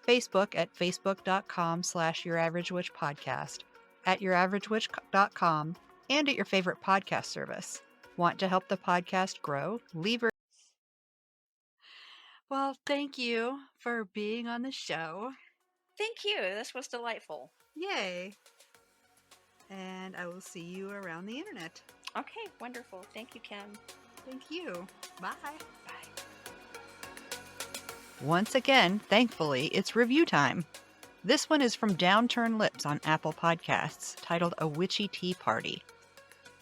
Facebook at facebook.com/Your Average Witch Podcast, at YourAverageWitch.com, and at your favorite podcast service. Want to help the podcast grow? Leave a... Well, thank you for being on the show. Thank you. This was delightful. Yay. And I will see you around the internet. Okay, wonderful. Thank you, Kim. Thank you. Bye. Bye. Once again, thankfully, it's review time. This one is from Downturned Lips on Apple Podcasts, titled A Witchy Tea Party.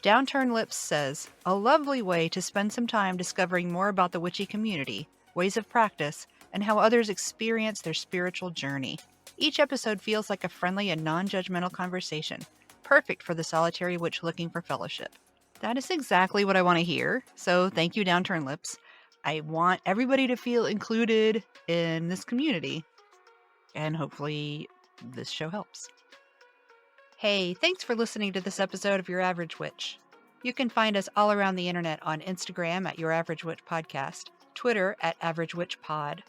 Downturned Lips says, a lovely way to spend some time discovering more about the witchy community, ways of practice, and how others experience their spiritual journey. Each episode feels like a friendly and non-judgmental conversation, perfect for the solitary witch looking for fellowship. That is exactly what I want to hear, so thank you, Downturned Lips. I want everybody to feel included in this community, and hopefully this show helps. Hey, thanks for listening to this episode of Your Average Witch. You can find us all around the internet on Instagram at Your Average Witch Podcast, Twitter at Average Witch Pod,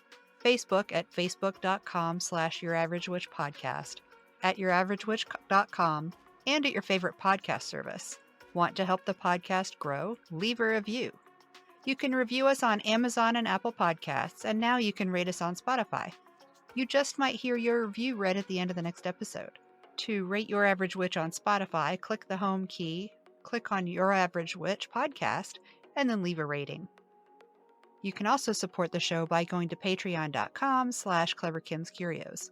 Facebook at facebook.com/Your Average Witch Podcast, at YourAverageWitch.com, and at your favorite podcast service. Want to help the podcast grow? Leave a review. You can review us on Amazon and Apple Podcasts, and now you can rate us on Spotify. You just might hear your review read at the end of the next episode. To rate Your Average Witch on Spotify, click the home key, click on Your Average Witch podcast, and then leave a rating. You can also support the show by going to patreon.com/cleverkimscurios.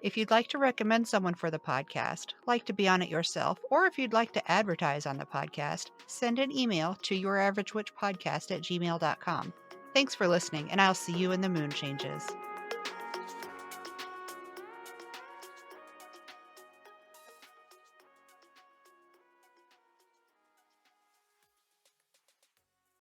If you'd like to recommend someone for the podcast, like to be on it yourself, or if you'd like to advertise on the podcast, send an email to youraveragewitchpodcast@gmail.com. Thanks for listening, and I'll see you in the moon changes.